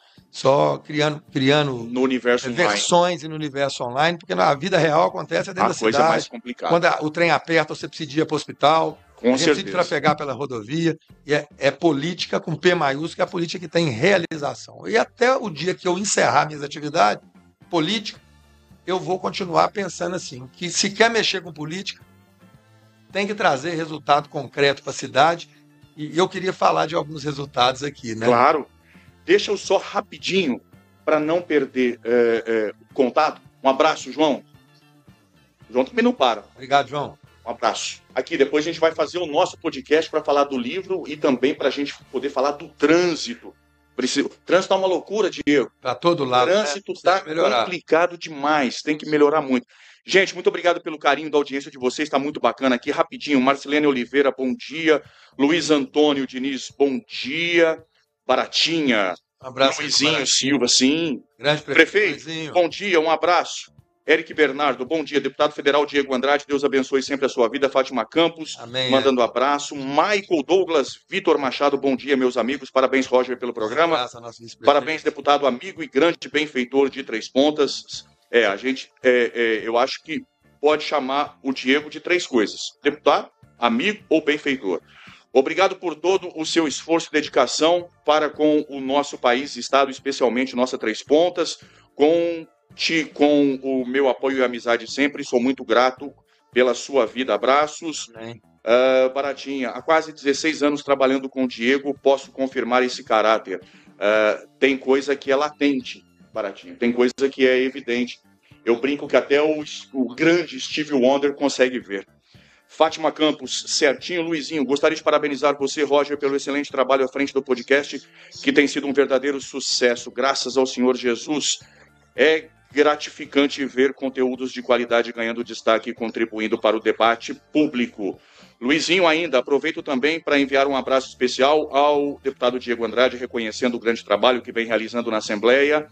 Speaker 2: criando
Speaker 1: no universo
Speaker 2: versões e no universo online, porque na vida real acontece dentro da cidade. A coisa
Speaker 1: mais complicada.
Speaker 2: Quando o trem aperta, você precisa ir para o hospital,
Speaker 1: com
Speaker 2: a gente precisa trafegar pela rodovia, e é política com P maiúsculo, é a política que tem realização. E até o dia que eu encerrar minhas atividades políticas, eu vou continuar pensando assim, que se quer mexer com política, tem que trazer resultado concreto para a cidade, e eu queria falar de alguns resultados aqui, né?
Speaker 1: Claro. Deixa eu só rapidinho, para não perder o contato. Um abraço, João. O João também não para.
Speaker 2: Obrigado, João.
Speaker 1: Um abraço. Aqui, depois a gente vai fazer o nosso podcast para falar do livro e também para a gente poder falar do trânsito. O trânsito tá uma loucura, Diego.
Speaker 2: Para todo lado.
Speaker 1: O trânsito está complicado demais, tem que melhorar muito. Gente, muito obrigado pelo carinho da audiência de vocês, está muito bacana aqui. Rapidinho, Marcelene Oliveira, bom dia. Luiz Antônio Diniz, bom dia. Baratinha.
Speaker 2: Um abraço.
Speaker 1: Luizinho Silva, sim.
Speaker 2: Grande
Speaker 1: prefeito,
Speaker 2: Luizinho.
Speaker 1: Bom dia, um abraço. Eric Bernardo, bom dia. Deputado Federal Diego Andrade, Deus abençoe sempre a sua vida. Fátima Campos,
Speaker 2: amém,
Speaker 1: mandando abraço. Michael Douglas, Vitor Machado, bom dia, meus amigos. Parabéns, Roger, pelo programa. Parabéns, deputado amigo e grande benfeitor de Três Pontas. Eu acho que pode chamar o Diego de três coisas: deputado, amigo ou benfeitor. Obrigado por todo o seu esforço e dedicação para com o nosso país, estado, especialmente nossa Três Pontas. Com o meu apoio e amizade sempre, sou muito grato pela sua vida. Abraços. Baratinha, há quase 16 anos trabalhando com o Diego, posso confirmar esse caráter. Tem coisa que é latente, Baratinha, tem coisa que é evidente. Eu brinco que até o grande Stevie Wonder consegue ver. Fátima Campos, certinho. Luizinho, gostaria de parabenizar você, Roger, pelo excelente trabalho à frente do podcast, que tem sido um verdadeiro sucesso, graças ao Senhor Jesus. É gratificante ver conteúdos de qualidade ganhando destaque e contribuindo para o debate público. Luizinho, ainda aproveito também para enviar um abraço especial ao deputado Diego Andrade, reconhecendo o grande trabalho que vem realizando na Assembleia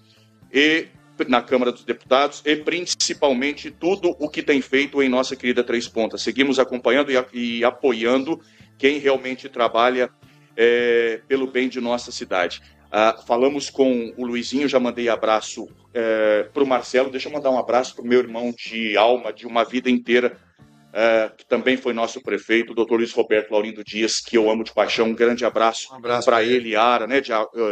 Speaker 1: e na Câmara dos Deputados e principalmente tudo o que tem feito em nossa querida Três Pontas. Seguimos acompanhando e apoiando quem realmente trabalha pelo bem de nossa cidade. Falamos com o Luizinho, já mandei abraço para o Marcelo. Deixa eu mandar um abraço para o meu irmão de alma, de uma vida inteira, que também foi nosso prefeito, o doutor Luiz Roberto Laurindo Dias, que eu amo de paixão. Um grande abraço para ele, Ara, né,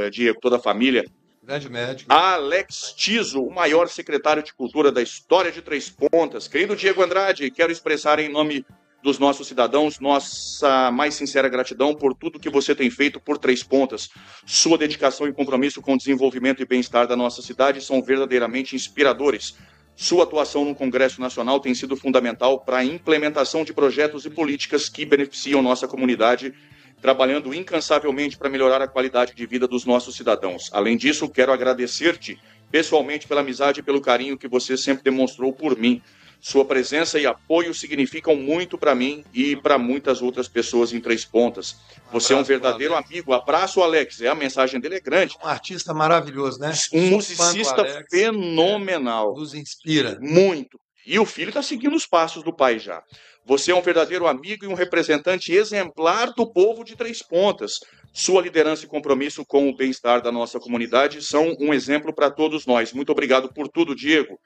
Speaker 1: Diego, toda a família.
Speaker 2: Grande médico.
Speaker 1: Alex Tiso, o maior secretário de Cultura da história de Três Pontas. Querido Diego Andrade, quero expressar em nome dos nossos cidadãos nossa mais sincera gratidão por tudo que você tem feito por Três Pontas. Sua dedicação e compromisso com o desenvolvimento e bem-estar da nossa cidade são verdadeiramente inspiradores. Sua atuação no Congresso Nacional tem sido fundamental para a implementação de projetos e políticas que beneficiam nossa comunidade, trabalhando incansavelmente para melhorar a qualidade de vida dos nossos cidadãos. Além disso, quero agradecer-te pessoalmente pela amizade e pelo carinho que você sempre demonstrou por mim. Sua presença e apoio significam muito para mim e para muitas outras pessoas em Três Pontas. Você é um verdadeiro amigo. Abraço, Alex. A mensagem dele é grande.
Speaker 2: Um artista maravilhoso, né?
Speaker 1: Um musicista fenomenal.
Speaker 2: Nos inspira.
Speaker 1: Muito. E o filho está seguindo os passos do pai já. Você é um verdadeiro amigo e um representante exemplar do povo de Três Pontas. Sua liderança e compromisso com o bem-estar da nossa comunidade são um exemplo para todos nós. Muito obrigado por tudo, Diego.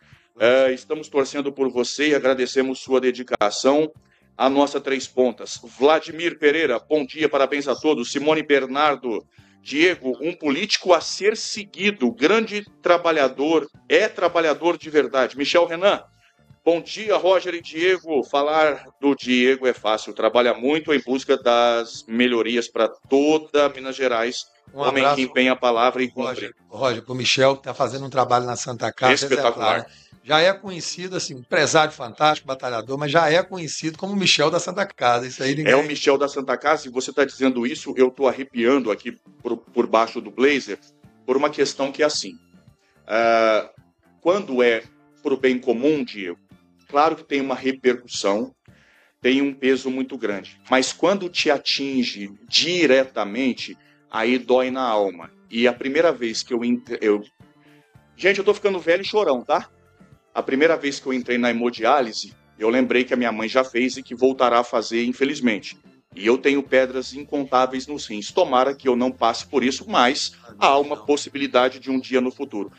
Speaker 1: Estamos torcendo por você e agradecemos sua dedicação à nossa Três Pontas. Vladimir Pereira, bom dia, parabéns a todos. Simone Bernardo, Diego, um político a ser seguido, grande trabalhador, é trabalhador de verdade. Michel Renan, bom dia, Roger e Diego. Falar do Diego é fácil, trabalha muito em busca das melhorias para toda Minas Gerais. Homem que empenha a palavra e cumpre.
Speaker 2: Roger, o Michel está fazendo um trabalho na Santa Casa
Speaker 1: espetacular.
Speaker 2: Já é conhecido, assim, empresário fantástico, batalhador, mas já é conhecido como Michel da Santa Casa. Isso aí ninguém...
Speaker 1: É o Michel da Santa Casa, e você está dizendo isso, eu estou arrepiando aqui por baixo do blazer, por uma questão que é assim. Quando é para o bem comum, Diego, claro que tem uma repercussão, tem um peso muito grande. Mas quando te atinge diretamente, aí dói na alma. E a primeira vez que Gente, eu tô ficando velho e chorão, tá? A primeira vez que eu entrei na hemodiálise, eu lembrei que a minha mãe já fez e que voltará a fazer, infelizmente. E eu tenho pedras incontáveis nos rins. Tomara que eu não passe por isso, mas há uma possibilidade de um dia no futuro.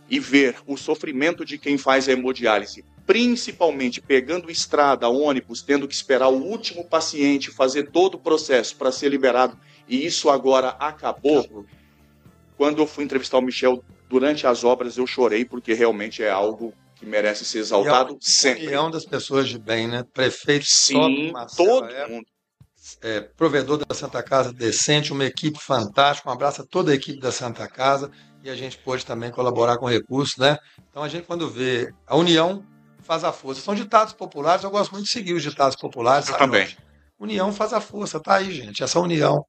Speaker 1: E ver o sofrimento de quem faz a hemodiálise, principalmente pegando estrada, ônibus, tendo que esperar o último paciente fazer todo o processo para ser liberado, e isso agora acabou. Quando eu fui entrevistar o Michel durante as obras, eu chorei, porque realmente é algo que merece ser exaltado sempre.
Speaker 2: A união das pessoas de bem, né? Prefeito,
Speaker 1: sim, todo mundo.
Speaker 2: Provedor da Santa Casa decente, uma equipe fantástica, um abraço a toda a equipe da Santa Casa, e a gente pôde também colaborar com recursos, né? Então a gente, quando vê a união, faz a força. São ditados populares, eu gosto muito de seguir os ditados populares.
Speaker 1: Eu também.
Speaker 2: União faz a força, tá aí, gente. Essa união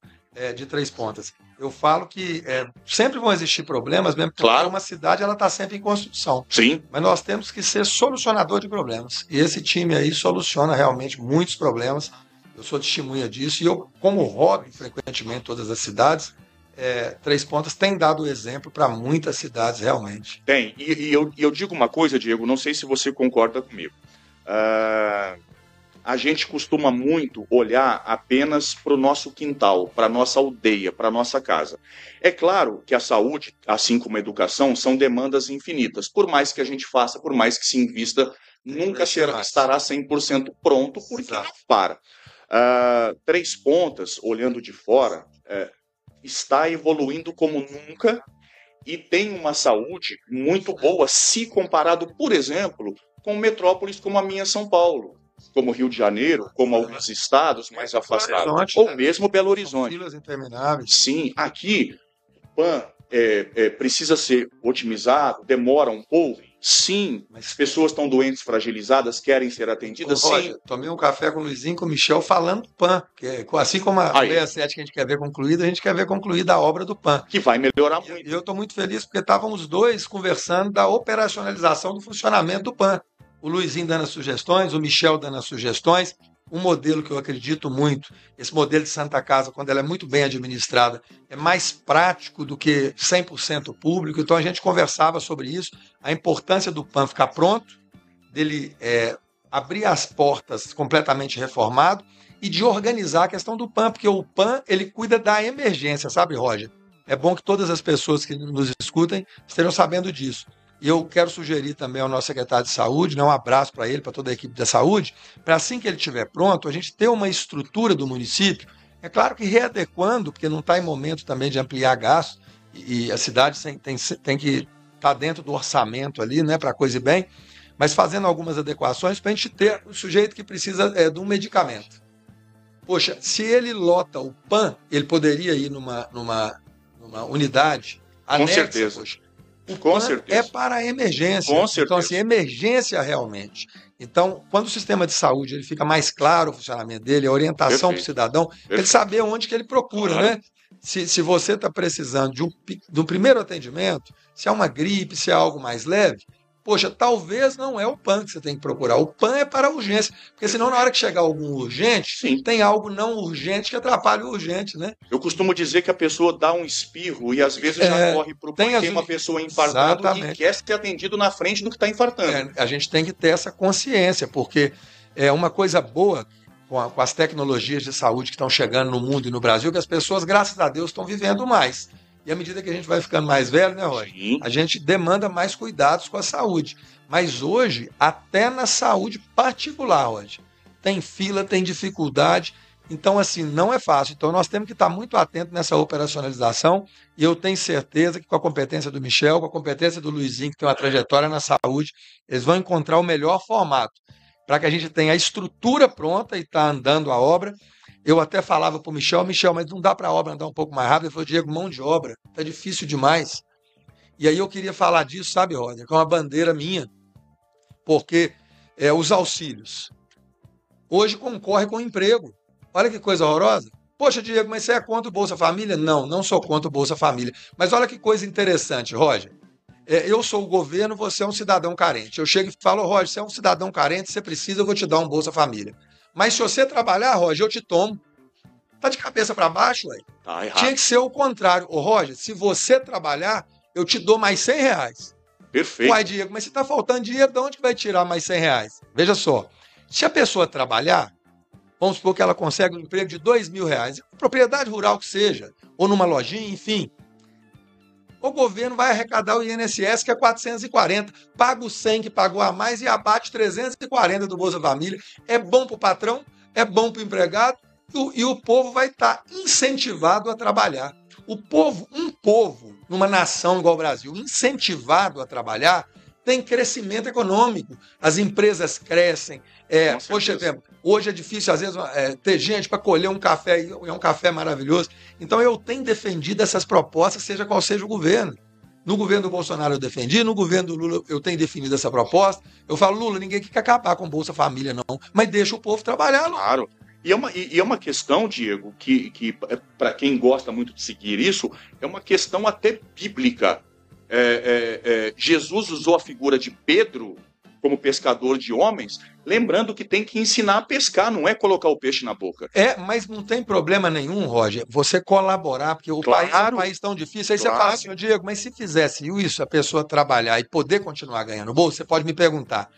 Speaker 2: de três pontas. Eu falo que sempre vão existir problemas, mesmo porque uma cidade ela está sempre em construção.
Speaker 1: Sim.
Speaker 2: Mas nós temos que ser solucionador de problemas. E esse time aí soluciona realmente muitos problemas. Eu sou testemunha disso. E eu, como rodo frequentemente todas as cidades, Três Pontas tem dado exemplo para muitas cidades, realmente.
Speaker 1: Tem. E eu digo uma coisa, Diego, não sei se você concorda comigo. A gente costuma muito olhar apenas para o nosso quintal, para a nossa aldeia, para a nossa casa. É claro que a saúde, assim como a educação, são demandas infinitas. Por mais que a gente faça, por mais que se invista, nunca estará 100% pronto, porque não para. Três Pontas, olhando de fora, está evoluindo como nunca e tem uma saúde muito boa se comparado, por exemplo, com metrópoles como a minha São Paulo, como Rio de Janeiro, como alguns estados mais afastados, ou mesmo Belo Horizonte.
Speaker 2: Filas intermináveis.
Speaker 1: Sim, aqui o PAN precisa ser otimizado, demora um pouco. Sim, as pessoas estão doentes, fragilizadas, querem ser atendidas.
Speaker 2: Roger, sim. Tomei um café com o Luizinho, com o Michel, falando do PAN. Assim como a 67 que a gente quer ver concluída, a gente quer ver concluída a obra do PAN.
Speaker 1: Que vai melhorar muito.
Speaker 2: E eu estou muito feliz porque estavam os dois conversando da operacionalização do funcionamento do PAN. O Luizinho dando as sugestões, o Michel dando as sugestões. Um modelo que eu acredito muito, esse modelo de Santa Casa, quando ela é muito bem administrada, é mais prático do que 100% público. Então a gente conversava sobre isso, a importância do PAN ficar pronto, dele abrir as portas completamente reformado e de organizar a questão do PAN, porque o PAN ele cuida da emergência, sabe, Roger? É bom que todas as pessoas que nos escutem estejam sabendo disso. E eu quero sugerir também ao nosso secretário de saúde, um abraço para ele, para toda a equipe da saúde, para assim que ele estiver pronto, a gente ter uma estrutura do município, é claro que readequando, porque não está em momento também de ampliar gastos, e a cidade tem que estar dentro do orçamento ali, né, para a coisa ir bem, mas fazendo algumas adequações para a gente ter o sujeito que precisa de um medicamento. Poxa, se ele lota o PAN, ele poderia ir numa unidade anexa.
Speaker 1: Com certeza.
Speaker 2: Poxa,
Speaker 1: Com certeza.
Speaker 2: É para a emergência.
Speaker 1: Com certeza.
Speaker 2: Então, assim, emergência realmente. Então, quando o sistema de saúde ele fica mais claro o funcionamento dele, a orientação para o cidadão, ele saber onde que ele procura, né? Se você está precisando de um primeiro atendimento, se é uma gripe, se é algo mais leve, poxa, talvez não é o PAN que você tem que procurar. O PAN é para a urgência. Porque senão, na hora que chegar algum urgente,
Speaker 1: sim,
Speaker 2: tem algo não urgente que atrapalha o urgente, né?
Speaker 1: Eu costumo dizer que a pessoa dá um espirro e às vezes já corre para o PAN. Tem uma pessoa infartando e quer ser atendido na frente do que está infartando.
Speaker 2: A gente tem que ter essa consciência, porque é uma coisa boa com as tecnologias de saúde que estão chegando no mundo e no Brasil, que as pessoas, graças a Deus, estão vivendo mais. E à medida que a gente vai ficando mais velho, né, Roy? A gente demanda mais cuidados com a saúde. Mas hoje, até na saúde particular, hoje, tem fila, tem dificuldade. Então, assim, não é fácil. Então, nós temos que estar muito atentos nessa operacionalização. E eu tenho certeza que com a competência do Michel, com a competência do Luizinho, que tem uma trajetória na saúde, eles vão encontrar o melhor formato para que a gente tenha a estrutura pronta e está andando a obra. Eu até falava para o Michel, mas não dá para a obra andar um pouco mais rápido. Ele falou, Diego, mão de obra, está difícil demais. E aí eu queria falar disso, sabe, Roger, que é uma bandeira minha, porque os auxílios hoje concorrem com o emprego. Olha que coisa horrorosa. Poxa, Diego, mas você é contra o Bolsa Família? Não, não sou contra o Bolsa Família. Mas olha que coisa interessante, Roger. Eu sou o governo, você é um cidadão carente. Eu chego e falo, Roger, você é um cidadão carente, você precisa, eu vou te dar um Bolsa Família. Mas se você trabalhar, Roger, eu te tomo. Tá de cabeça para baixo, ué?
Speaker 1: Tá errado.
Speaker 2: Tinha que ser o contrário. Ô, Roger, se você trabalhar, eu te dou mais R$100.
Speaker 1: Perfeito.
Speaker 2: Uai, Diego, mas se tá faltando dinheiro, de onde que vai tirar mais R$100? Veja só, se a pessoa trabalhar, vamos supor que ela consegue um emprego de R$2.000, propriedade rural que seja, ou numa lojinha, enfim, o governo vai arrecadar o INSS, que é 440, paga o 100 que pagou a mais e abate 340 do Bolsa Família. É bom para o patrão, é bom para o empregado e o povo vai estar incentivado a trabalhar. Um povo, numa nação igual ao Brasil, incentivado a trabalhar, tem crescimento econômico. As empresas crescem. Poxa, hoje é difícil, às vezes, ter gente para colher um café, e é um café maravilhoso. Então, eu tenho defendido essas propostas, seja qual seja o governo. No governo do Bolsonaro eu defendi, no governo do Lula eu tenho definido essa proposta. Eu falo, Lula, ninguém quer acabar com Bolsa Família, não. Mas deixa o povo trabalhar, Lula.
Speaker 1: Claro. E é uma questão, Diego, que para quem gosta muito de seguir isso, é uma questão até bíblica. Jesus usou a figura de Pedro como pescador de homens, lembrando que tem que ensinar a pescar, não é colocar o peixe na boca.
Speaker 2: Mas não tem problema nenhum, Roger, você colaborar, porque o país é um país tão difícil. Aí você fala assim, Diego, mas se fizesse isso, a pessoa trabalhar e poder continuar ganhando bolsa, você pode me perguntar,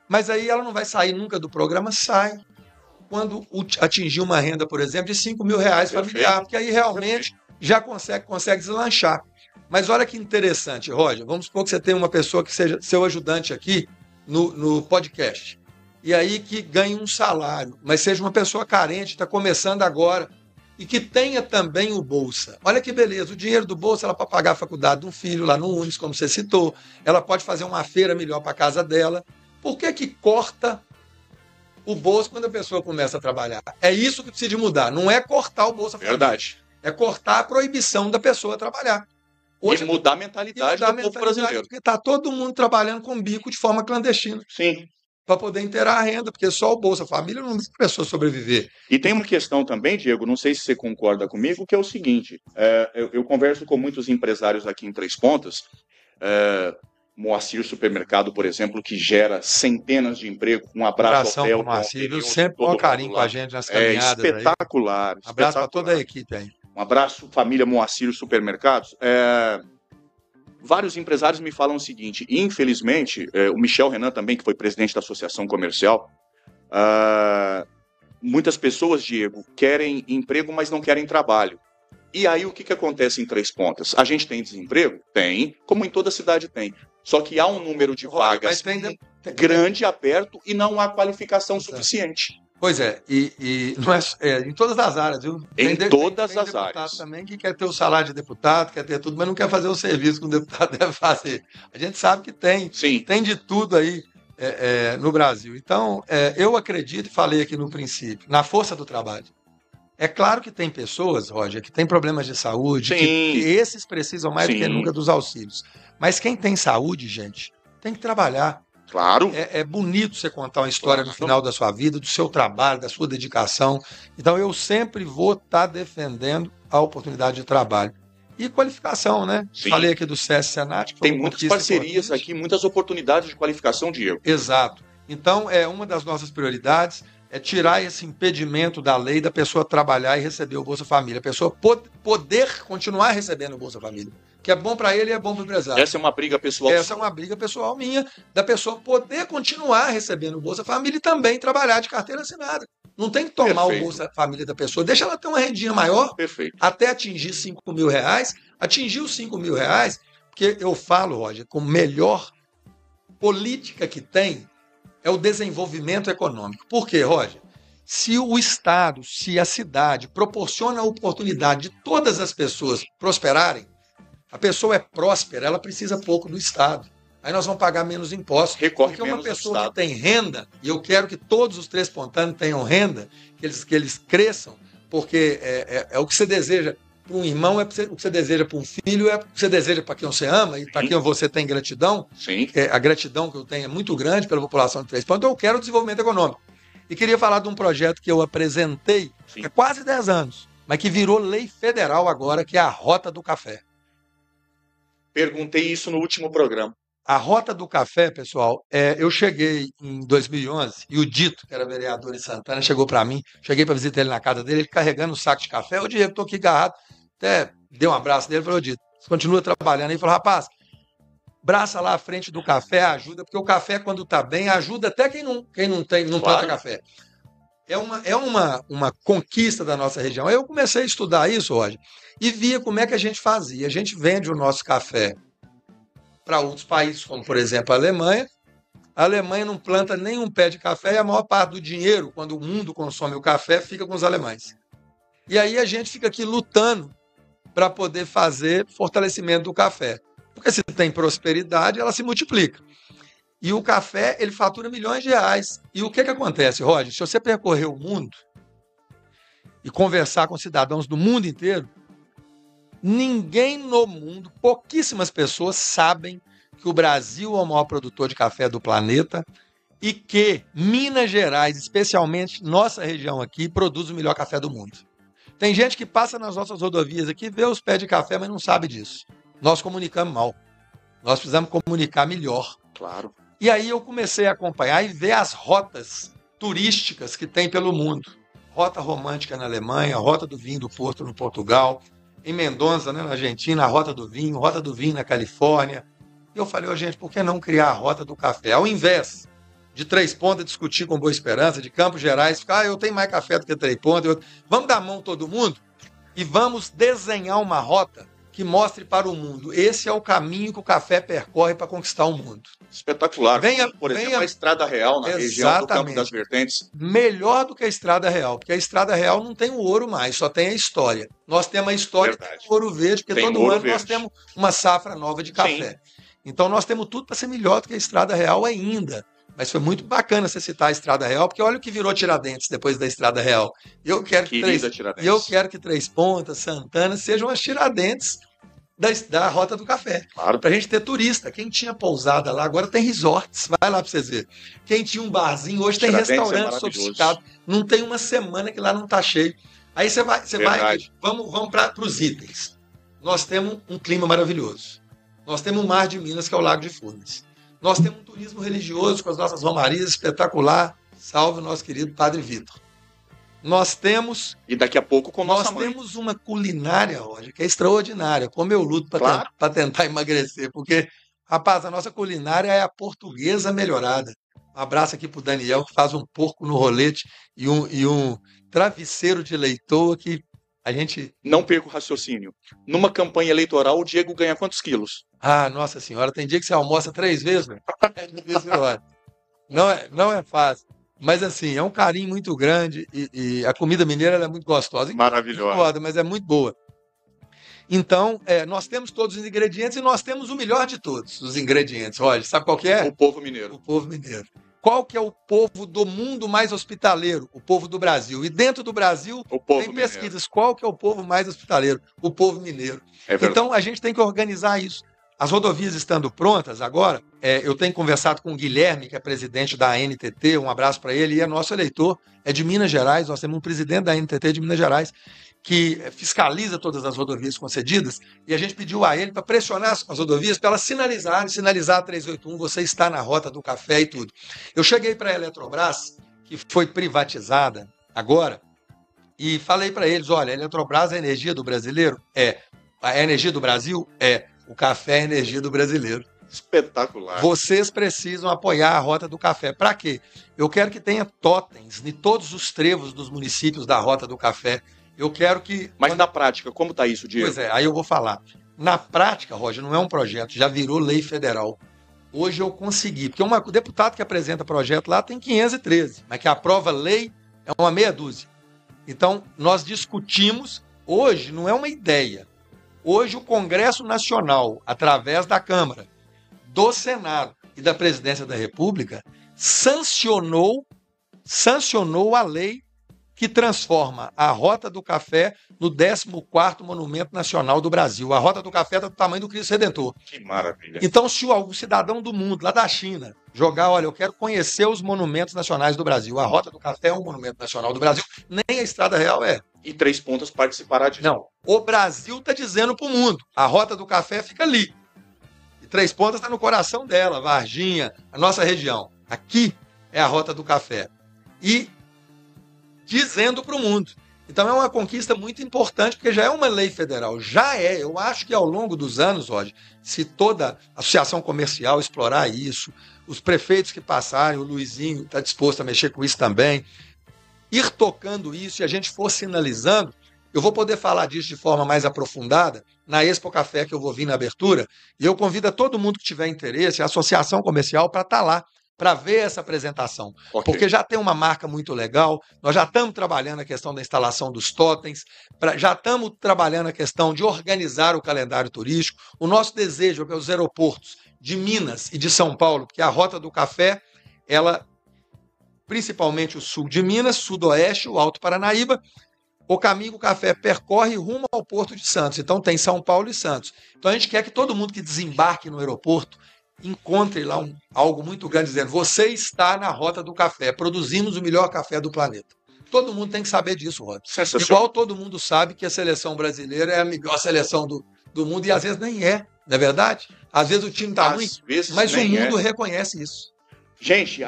Speaker 2: mas aí ela não vai sair nunca do programa? Sai. Quando atingir uma renda, por exemplo, de R$5.000 familiar, porque aí realmente já consegue deslanchar. Mas olha que interessante, Roger, vamos supor que você tem uma pessoa que seja seu ajudante aqui no podcast, e aí que ganhe um salário, mas seja uma pessoa carente, está começando agora, e que tenha também o Bolsa. Olha que beleza, o dinheiro do Bolsa ela pode pagar a faculdade de um filho lá no Unis, como você citou, ela pode fazer uma feira melhor para a casa dela. Por que corta o Bolsa quando a pessoa começa a trabalhar? É isso que precisa de mudar, não é cortar o Bolsa Família.
Speaker 1: Verdade.
Speaker 2: É cortar a proibição da pessoa trabalhar.
Speaker 1: Hoje, e mudar a mentalidade do povo brasileiro.
Speaker 2: Porque está todo mundo trabalhando com bico de forma clandestina.
Speaker 1: Sim.
Speaker 2: Para poder inteirar a renda, porque só o Bolsa Família não deixa a pessoa sobreviver.
Speaker 1: E tem uma questão também, Diego, não sei se você concorda comigo, que é o seguinte, eu converso com muitos empresários aqui em Três Pontas, Moacir Supermercado, por exemplo, que gera centenas de empregos, um abraço ao Theo,
Speaker 2: Moacir, viu? Sempre com carinho com a gente nas caminhadas.
Speaker 1: Espetacular.
Speaker 2: Um abraço para toda a equipe aí.
Speaker 1: Um abraço, família Moacir Supermercados. Vários empresários me falam o seguinte, infelizmente, o Michel Renan também, que foi presidente da Associação Comercial, muitas pessoas, Diego, querem emprego, mas não querem trabalho. E aí o que acontece em Três Pontas? A gente tem desemprego? Tem, como em toda cidade tem. Só que há um número de vagas grande, aberto, e não há qualificação suficiente.
Speaker 2: Pois é, e não em todas as áreas, viu?
Speaker 1: Em todas as áreas.
Speaker 2: Também que quer ter o salário de deputado, quer ter tudo, mas não quer fazer o serviço que um deputado deve fazer. A gente sabe que tem.
Speaker 1: Sim.
Speaker 2: Tem de tudo aí no Brasil. Então, eu acredito, e falei aqui no princípio, na força do trabalho. É claro que tem pessoas, Roger, que têm problemas de saúde, que esses precisam mais do que nunca dos auxílios. Mas quem tem saúde, gente, tem que trabalhar.
Speaker 1: Claro.
Speaker 2: É bonito você contar uma história no final da sua vida, do seu trabalho, da sua dedicação. Então, eu sempre vou estar defendendo a oportunidade de trabalho. E qualificação, né?
Speaker 1: Sim.
Speaker 2: Falei aqui do SESC Senat.
Speaker 1: Tem muitas parcerias aqui, muitas oportunidades de qualificação, Diego.
Speaker 2: Exato. Então, uma das nossas prioridades é tirar esse impedimento da lei da pessoa trabalhar e receber o Bolsa Família. A pessoa poder continuar recebendo o Bolsa Família. Que é bom para ele e é bom para o empresário.
Speaker 1: Essa é uma briga pessoal.
Speaker 2: Essa é uma briga pessoal minha, da pessoa poder continuar recebendo o Bolsa Família e também trabalhar de carteira assinada. Não tem que tomar o Bolsa Família da pessoa. Deixa ela ter uma rendinha maior.
Speaker 1: Perfeito.
Speaker 2: Até atingir R$5.000. Atingir os R$5.000, porque eu falo, Roger, com melhor política que tem é o desenvolvimento econômico. Por quê, Roger? Se o Estado, se a cidade proporciona a oportunidade de todas as pessoas prosperarem, a pessoa é próspera, ela precisa pouco do Estado. Aí nós vamos pagar menos impostos. Porque uma pessoa que tem renda, e eu quero que todos os três pontanos tenham renda, que eles cresçam, porque é o que você deseja para um irmão, é o que você deseja para um filho, é o que você deseja para quem você ama e para quem você tem gratidão.
Speaker 1: Sim.
Speaker 2: A gratidão que eu tenho é muito grande pela população de Três Pontas. Então eu quero o desenvolvimento econômico. E queria falar de um projeto que eu apresentei há quase 10 anos, mas que virou lei federal agora, que é a Rota do Café.
Speaker 1: Perguntei isso no último programa.
Speaker 2: A Rota do Café, pessoal, eu cheguei em 2011 e o Dito, que era vereador em Santana, chegou para mim, cheguei para visitar ele na casa dele, ele carregando um saco de café. Ô, Diego, estou aqui agarrado. Até dei um abraço nele e falou, Dito, você continua trabalhando aí? Ele falou, rapaz, braça lá à frente do café ajuda, porque o café, quando está bem, ajuda até quem não planta café. É uma conquista da nossa região. Aí eu comecei a estudar isso, Roger, e via como é que a gente fazia. A gente vende o nosso café para outros países, como, por exemplo, a Alemanha. A Alemanha não planta nenhum pé de café e a maior parte do dinheiro, quando o mundo consome o café, fica com os alemães. E aí a gente fica aqui lutando para poder fazer fortalecimento do café. Porque se tem prosperidade, ela se multiplica. E o café, ele fatura milhões de reais. E o que acontece, Roger? Se você percorrer o mundo e conversar com cidadãos do mundo inteiro, Ninguém no mundo, pouquíssimas pessoas sabem que o Brasil é o maior produtor de café do planeta e que Minas Gerais, especialmente nossa região aqui, produz o melhor café do mundo. Tem gente que passa nas nossas rodovias aqui, vê os pés de café, mas não sabe disso. Nós comunicamos mal. Nós precisamos comunicar melhor.
Speaker 1: Claro.
Speaker 2: E aí eu comecei a acompanhar e ver as rotas turísticas que tem pelo mundo. Rota romântica na Alemanha, rota do vinho do Porto no Portugal, em Mendonça, né, na Argentina, a rota do vinho na Califórnia. E eu falei, gente, por que não criar a rota do café? Ao invés de Três Pontas discutir com Boa Esperança, de Campos Gerais, ficar, eu tenho mais café do que Três Pontas, vamos dar a mão todo mundo e vamos desenhar uma rota que mostre para o mundo. Esse é o caminho que o café percorre para conquistar o mundo.
Speaker 1: Espetacular. Por exemplo, a Estrada Real na região do Campo das Vertentes.
Speaker 2: Melhor do que a Estrada Real, porque a Estrada Real não tem o ouro mais, só tem a história. Nós temos a história do ouro verde, porque todo ano nós temos uma safra nova de café. Sim. Então nós temos tudo para ser melhor do que a Estrada Real ainda. Mas foi muito bacana você citar a Estrada Real, porque olha o que virou Tiradentes depois da Estrada Real. Eu quero que Três Pontas, Santana sejam as Tiradentes da Rota do Café.
Speaker 1: Claro.
Speaker 2: Pra gente ter turista. Quem tinha pousada lá, agora tem resorts. Vai lá pra vocês verem. Quem tinha um barzinho, hoje tem restaurante sofisticado. Não tem uma semana que lá não tá cheio. Aí você vai. Vamos para os itens. Nós temos um clima maravilhoso. Nós temos o Mar de Minas, que é o Lago de Furnas. Nós temos um turismo religioso com as nossas romarias espetacular. Salve o nosso querido Padre Vitor. Nós temos...
Speaker 1: E daqui a pouco com nossa mãe.
Speaker 2: Nós temos uma culinária, Roger, que é extraordinária. Como eu luto para tentar emagrecer. Porque, rapaz, a nossa culinária é a portuguesa melhorada. Um abraço aqui pro Daniel, que faz um porco no rolete e um travesseiro de leitoa que a gente...
Speaker 1: Não perca o raciocínio. Numa campanha eleitoral, o Diego ganha quantos quilos?
Speaker 2: Ah, nossa senhora, tem dia que você almoça 3 vezes, velho. Não é fácil. Mas assim, é um carinho muito grande e a comida mineira ela é muito gostosa.
Speaker 1: Maravilhosa.
Speaker 2: Mas é muito boa. Então, nós temos todos os ingredientes e nós temos o melhor de todos os ingredientes. Olha, sabe qual que é?
Speaker 1: O povo mineiro.
Speaker 2: O povo mineiro. Qual que é o povo do mundo mais hospitaleiro? O povo do Brasil. E dentro do Brasil, tem pesquisas. Mineiro. Qual que é o povo mais hospitaleiro? O povo mineiro. Então, a gente tem que organizar isso. As rodovias estando prontas agora, eu tenho conversado com o Guilherme, que é presidente da ANTT, um abraço para ele, e é nosso eleitor, é de Minas Gerais, nós temos um presidente da ANTT de Minas Gerais, que fiscaliza todas as rodovias concedidas, e a gente pediu a ele para pressionar as rodovias para elas sinalizar a 381, você está na rota do café e tudo. Eu cheguei para a Eletrobras, que foi privatizada agora, e falei para eles, olha, a Eletrobras é a energia do brasileiro? A energia do Brasil? O café é a energia do brasileiro.
Speaker 1: Espetacular.
Speaker 2: Vocês precisam apoiar a Rota do Café. Para quê? Eu quero que tenha totens em todos os trevos dos municípios da Rota do Café. Eu quero que...
Speaker 1: Mas na prática, como está isso, Diego?
Speaker 2: Pois aí eu vou falar. Na prática, Roger, não é um projeto, já virou lei federal. Hoje eu consegui, porque o deputado que apresenta projeto lá tem 513, mas que aprova lei é uma meia dúzia. Então, nós discutimos, hoje não é uma ideia. Hoje o Congresso Nacional, através da Câmara, do Senado e da Presidência da República, sancionou a lei que transforma a Rota do Café no 14º Monumento Nacional do Brasil. A Rota do Café está do tamanho do Cristo Redentor.
Speaker 1: Que maravilha.
Speaker 2: Então, se algum cidadão do mundo, lá da China, jogar, olha, eu quero conhecer os monumentos nacionais do Brasil. A Rota do Café é um monumento nacional do Brasil, nem a Estrada Real é.
Speaker 1: E Três Pontas participará disso.
Speaker 2: Não, o Brasil está dizendo para o mundo, a Rota do Café fica ali. E Três Pontas está no coração dela, Varginha, a nossa região. Aqui é a Rota do Café. E dizendo para o mundo. Então é uma conquista muito importante, porque já é uma lei federal. Eu acho que ao longo dos anos, Roger, se toda associação comercial explorar isso, os prefeitos que passarem, o Luizinho está disposto a mexer com isso também, ir tocando isso e a gente for sinalizando, eu vou poder falar disso de forma mais aprofundada na Expo Café que eu vou vir na abertura, e eu convido a todo mundo que tiver interesse, a associação comercial, para estar lá, para ver essa apresentação. Okay. Porque já tem uma marca muito legal, nós já estamos trabalhando a questão da instalação dos totens, já estamos trabalhando a questão de organizar o calendário turístico. O nosso desejo é que os aeroportos de Minas e de São Paulo, porque a Rota do Café, ela, principalmente o sul de Minas, sudoeste, o Alto Paranaíba, o caminho que o café percorre rumo ao Porto de Santos. Então tem São Paulo e Santos. Então a gente quer que todo mundo que desembarque no aeroporto encontre lá algo muito grande dizendo: você está na rota do café, produzimos o melhor café do planeta. Todo mundo tem que saber disso, Rod. Igual todo mundo sabe que a seleção brasileira é a melhor seleção do mundo, e às vezes nem é, não é verdade? Às vezes o time está ruim, mas o mundo reconhece isso.
Speaker 1: Gente,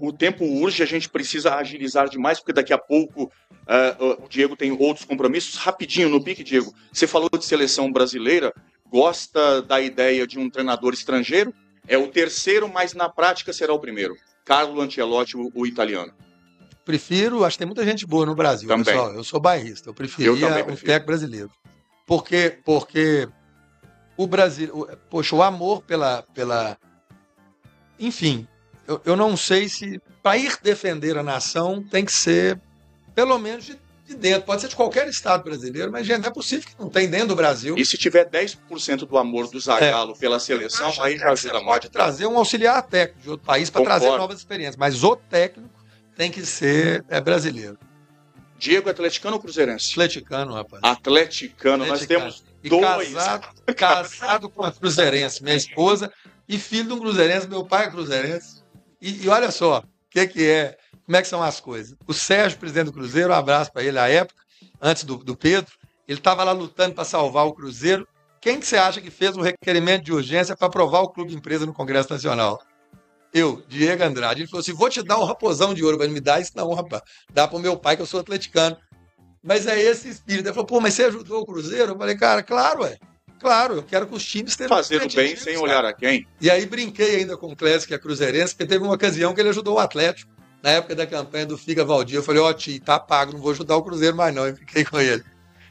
Speaker 1: o tempo urge, a gente precisa agilizar demais, porque daqui a pouco o Diego tem outros compromissos. Rapidinho, no pique, Diego, você falou de seleção brasileira, gosta da ideia de um treinador estrangeiro? É o terceiro, mas na prática será o primeiro. Carlo Ancelotti, o italiano.
Speaker 2: Prefiro, acho que tem muita gente boa no Brasil, também. Pessoal. Eu sou bairrista, eu preferia um técnico brasileiro. Porque o Brasil, poxa, o amor pela... Enfim, eu não sei se para ir defender a nação tem que ser, pelo menos, de dentro. Pode ser de qualquer estado brasileiro, mas, gente, não é possível que não tem dentro do Brasil.
Speaker 1: E se tiver 10% do amor do Zagallo pela seleção, aí já ajuda muito.
Speaker 2: Pode trazer um auxiliar técnico de outro país para trazer novas experiências, mas o técnico tem que ser brasileiro.
Speaker 1: Diego, atleticano ou cruzeirense?
Speaker 2: Atleticano, rapaz.
Speaker 1: Atleticano. Nós temos dois.
Speaker 2: Casado com a cruzeirense, minha esposa, e filho de um cruzeirense, meu pai é cruzeirense. E olha só, o que é, como é que são as coisas. O Sérgio, presidente do Cruzeiro, um abraço para ele à época, antes do Pedro, ele estava lá lutando para salvar o Cruzeiro. Quem que você acha que fez um requerimento de urgência para aprovar o Clube Empresa no Congresso Nacional? Eu, Diego Andrade. Ele falou assim: vou te dar um raposão de ouro, mas não me dá isso não, rapaz. Dá pro meu pai, que eu sou atleticano. Mas é esse espírito. Ele falou: pô, mas você ajudou o Cruzeiro? Eu falei: cara, claro, claro, eu quero que os times estejam
Speaker 1: fazendo bem sem olhar a quem.
Speaker 2: E aí brinquei ainda com o Clécio, que é cruzeirense, porque teve uma ocasião que ele ajudou o Atlético. Na época da campanha do Fica Valdir, eu falei: ó, tio, tá pago, não vou ajudar o Cruzeiro mais não. E fiquei com ele.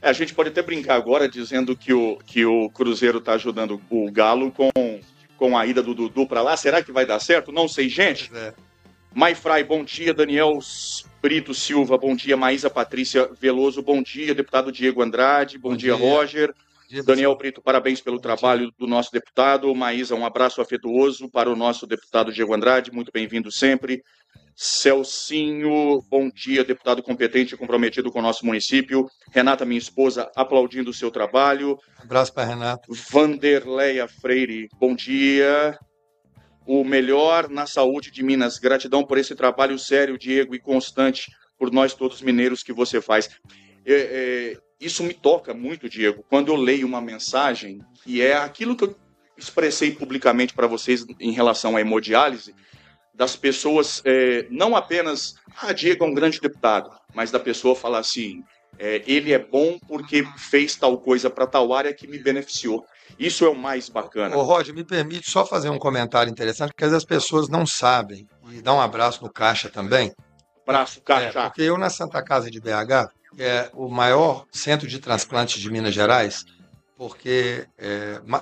Speaker 1: A gente pode até brincar agora dizendo que o Cruzeiro tá ajudando o Galo com a ida do Dudu para lá. Será que vai dar certo? Não sei, gente. Maifrai, bom dia. Daniel Brito Silva, bom dia. Maísa Patrícia Veloso, bom dia. Deputado Diego Andrade, bom dia, Roger. Daniel Brito, parabéns pelo trabalho do nosso deputado. Maísa, um abraço afetuoso para o nosso deputado Diego Andrade, muito bem-vindo sempre. Celcinho, bom dia, deputado competente e comprometido com o nosso município. Renata, minha esposa, aplaudindo o seu trabalho.
Speaker 2: Um abraço para Renata.
Speaker 1: Vanderleia Freire, bom dia. O melhor na saúde de Minas. Gratidão por esse trabalho sério, Diego, e constante por nós todos mineiros que você faz. Isso me toca muito, Diego, quando eu leio uma mensagem que é aquilo que eu expressei publicamente para vocês em relação à hemodiálise, das pessoas, não apenas, Diego é um grande deputado, mas da pessoa falar assim, ele é bom porque fez tal coisa para tal área que me beneficiou. Isso é o mais bacana.
Speaker 2: Ô, Roger, me permite só fazer um comentário interessante, porque as pessoas não sabem, e dá um abraço no Caixa também.
Speaker 1: Abraço, Caixa.
Speaker 2: Porque eu, na Santa Casa de BH, que é o maior centro de transplantes de Minas Gerais, porque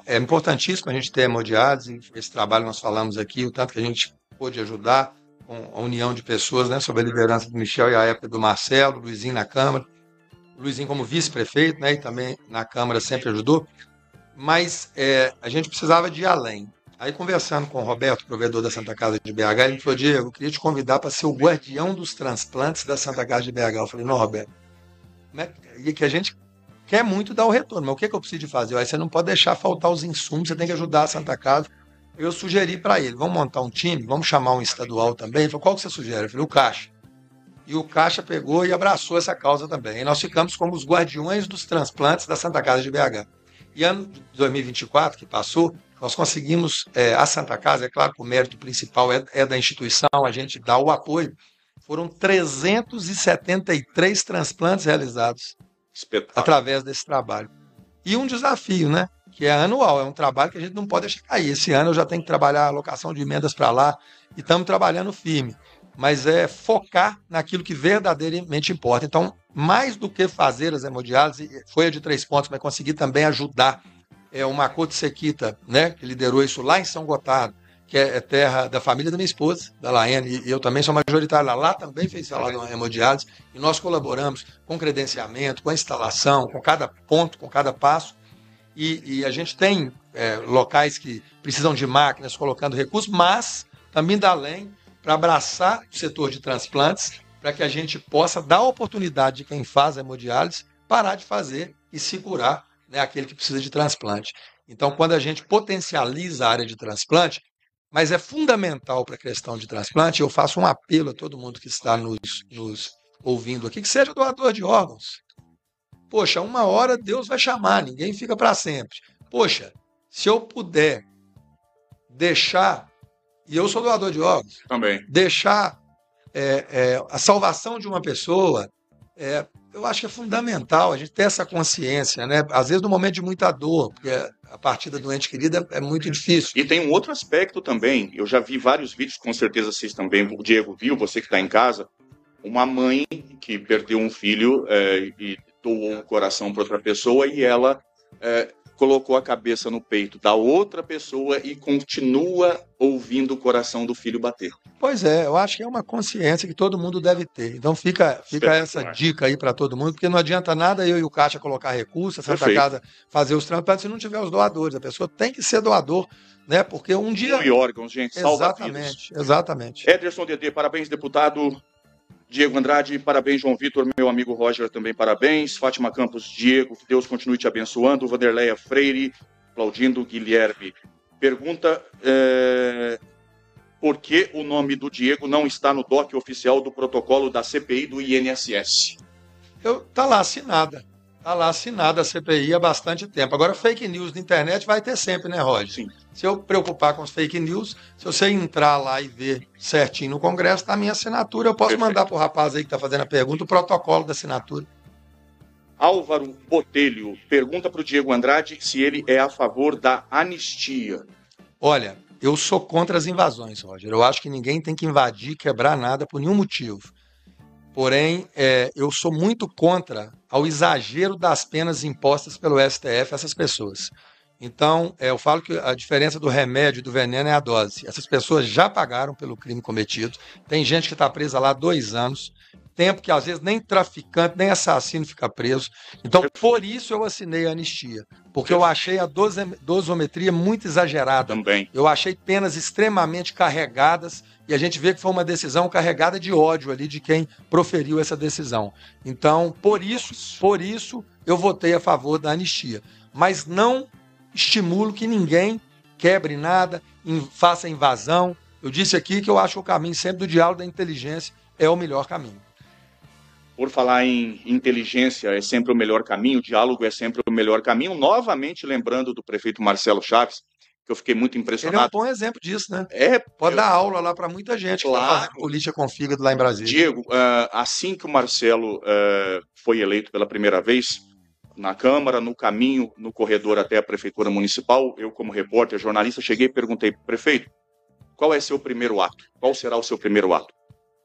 Speaker 2: é importantíssimo a gente ter hemodiálise, esse trabalho nós falamos aqui, o tanto que a gente pôde ajudar com a união de pessoas, né, sob a liderança do Michel e a época do Marcelo, Luizinho na Câmara, Luizinho como vice-prefeito, né, e também na Câmara sempre ajudou, mas a gente precisava de ir além. Aí, conversando com o Roberto, provedor da Santa Casa de BH, ele me falou: Diego, eu queria te convidar para ser o guardião dos transplantes da Santa Casa de BH. Eu falei: não, Roberto, e que a gente quer muito dar o retorno, mas o que eu preciso de fazer? Aí você não pode deixar faltar os insumos, você tem que ajudar a Santa Casa. Eu sugeri para ele: vamos montar um time, vamos chamar um estadual também. Ele falou: qual que você sugere? Eu falei: o Caixa. E o Caixa pegou e abraçou essa causa também. E nós ficamos como os guardiões dos transplantes da Santa Casa de BH. E ano de 2024, que passou, nós conseguimos, a Santa Casa, é claro que o mérito principal é da instituição, a gente dá o apoio. Foram 373 transplantes realizados através desse trabalho. E um desafio, né? Que é anual, é um trabalho que a gente não pode deixar cair. Esse ano eu já tenho que trabalhar a alocação de emendas para lá e estamos trabalhando firme. Mas é focar naquilo que verdadeiramente importa. Então, mais do que fazer as hemodiálises, foi a de 3 pontos, mas consegui também ajudar o Makoto Sekita, né, que liderou isso lá em São Gotardo, que é terra da família da minha esposa, da Laene, e eu também sou majoritário lá. Lá também fez instalado uma hemodiálise, e nós colaboramos com credenciamento, com a instalação, com cada ponto, com cada passo. E a gente tem locais que precisam de máquinas, colocando recursos, mas também dá além para abraçar o setor de transplantes, para que a gente possa dar a oportunidade de quem faz a hemodiálise parar de fazer e se curar, né, aquele que precisa de transplante. Então, quando a gente potencializa a área de transplante, mas é fundamental para a questão de transplante, eu faço um apelo a todo mundo que está nos ouvindo aqui, que seja doador de órgãos. Poxa, uma hora Deus vai chamar, ninguém fica para sempre. Poxa, se eu puder deixar, e eu sou doador de órgãos,
Speaker 1: Também.
Speaker 2: deixar a salvação de uma pessoa, eu acho que é fundamental a gente ter essa consciência, né? Às vezes no momento de muita dor, porque a partida do ente querido é muito difícil.
Speaker 1: E tem um outro aspecto também, eu já vi vários vídeos, com certeza vocês também, o Diego viu, você que está em casa, uma mãe que perdeu um filho e doou um coração para outra pessoa e ela colocou a cabeça no peito da outra pessoa e continua ouvindo o coração do filho bater.
Speaker 2: Pois é, eu acho que é uma consciência que todo mundo deve ter. Então fica essa dica aí para todo mundo, porque não adianta nada eu e o Caixa colocar recurso, a Santa Casa fazer os transplantes se não tiver os doadores. A pessoa tem que ser doador, né? Porque um dia...
Speaker 1: E órgãos, gente, salva vidas.
Speaker 2: Exatamente.
Speaker 1: Ederson Dedê, parabéns, deputado. Diego Andrade, parabéns, João Vitor, meu amigo Roger, também parabéns. Fátima Campos, Diego, que Deus continue te abençoando. Vanderleia Freire, aplaudindo. Guilherme pergunta por que o nome do Diego não está no doc oficial do protocolo da CPI do INSS.
Speaker 2: Tá lá assinada. Está lá assinada a CPI há bastante tempo. Agora, fake news na internet vai ter sempre, né, Roger?
Speaker 1: Sim.
Speaker 2: Se eu preocupar com os fake news, se você entrar lá e ver certinho no Congresso, está a minha assinatura. Eu posso mandar para o rapaz aí que está fazendo a pergunta o protocolo da assinatura.
Speaker 1: Álvaro Botelho pergunta para o Diego Andrade se ele é a favor da anistia.
Speaker 2: Olha, eu sou contra as invasões, Roger. Eu acho que ninguém tem que invadir, quebrar nada por nenhum motivo. Porém, eu sou muito contra ao exagero das penas impostas pelo STF a essas pessoas. Então, eu falo que a diferença do remédio e do veneno é a dose. Essas pessoas já pagaram pelo crime cometido. Tem gente que está presa lá há 2 anos, tempo que às vezes nem traficante, nem assassino fica preso. Então, por isso eu assinei a anistia, porque eu achei a dosometria muito exagerada.
Speaker 1: Também.
Speaker 2: Eu achei penas extremamente carregadas e a gente vê que foi uma decisão carregada de ódio ali de quem proferiu essa decisão. Então, por isso eu votei a favor da anistia. Mas não estimulo que ninguém quebre nada, faça invasão. Eu disse aqui que eu acho que o caminho sempre do diálogo da inteligência é o melhor caminho.
Speaker 1: Por falar em inteligência, é sempre o melhor caminho, o diálogo é sempre o melhor caminho. Novamente lembrando do prefeito Marcelo Chaves, que eu fiquei muito impressionado.
Speaker 2: Ele é um bom exemplo disso, né?
Speaker 1: Pode
Speaker 2: dar aula lá para muita gente que está fazendo política com fígado lá em Brasília.
Speaker 1: Diego, assim que o Marcelo foi eleito pela primeira vez na Câmara, no caminho, no corredor até a Prefeitura Municipal, eu como repórter, jornalista, cheguei e perguntei, prefeito, qual é seu primeiro ato? Qual será o seu primeiro ato?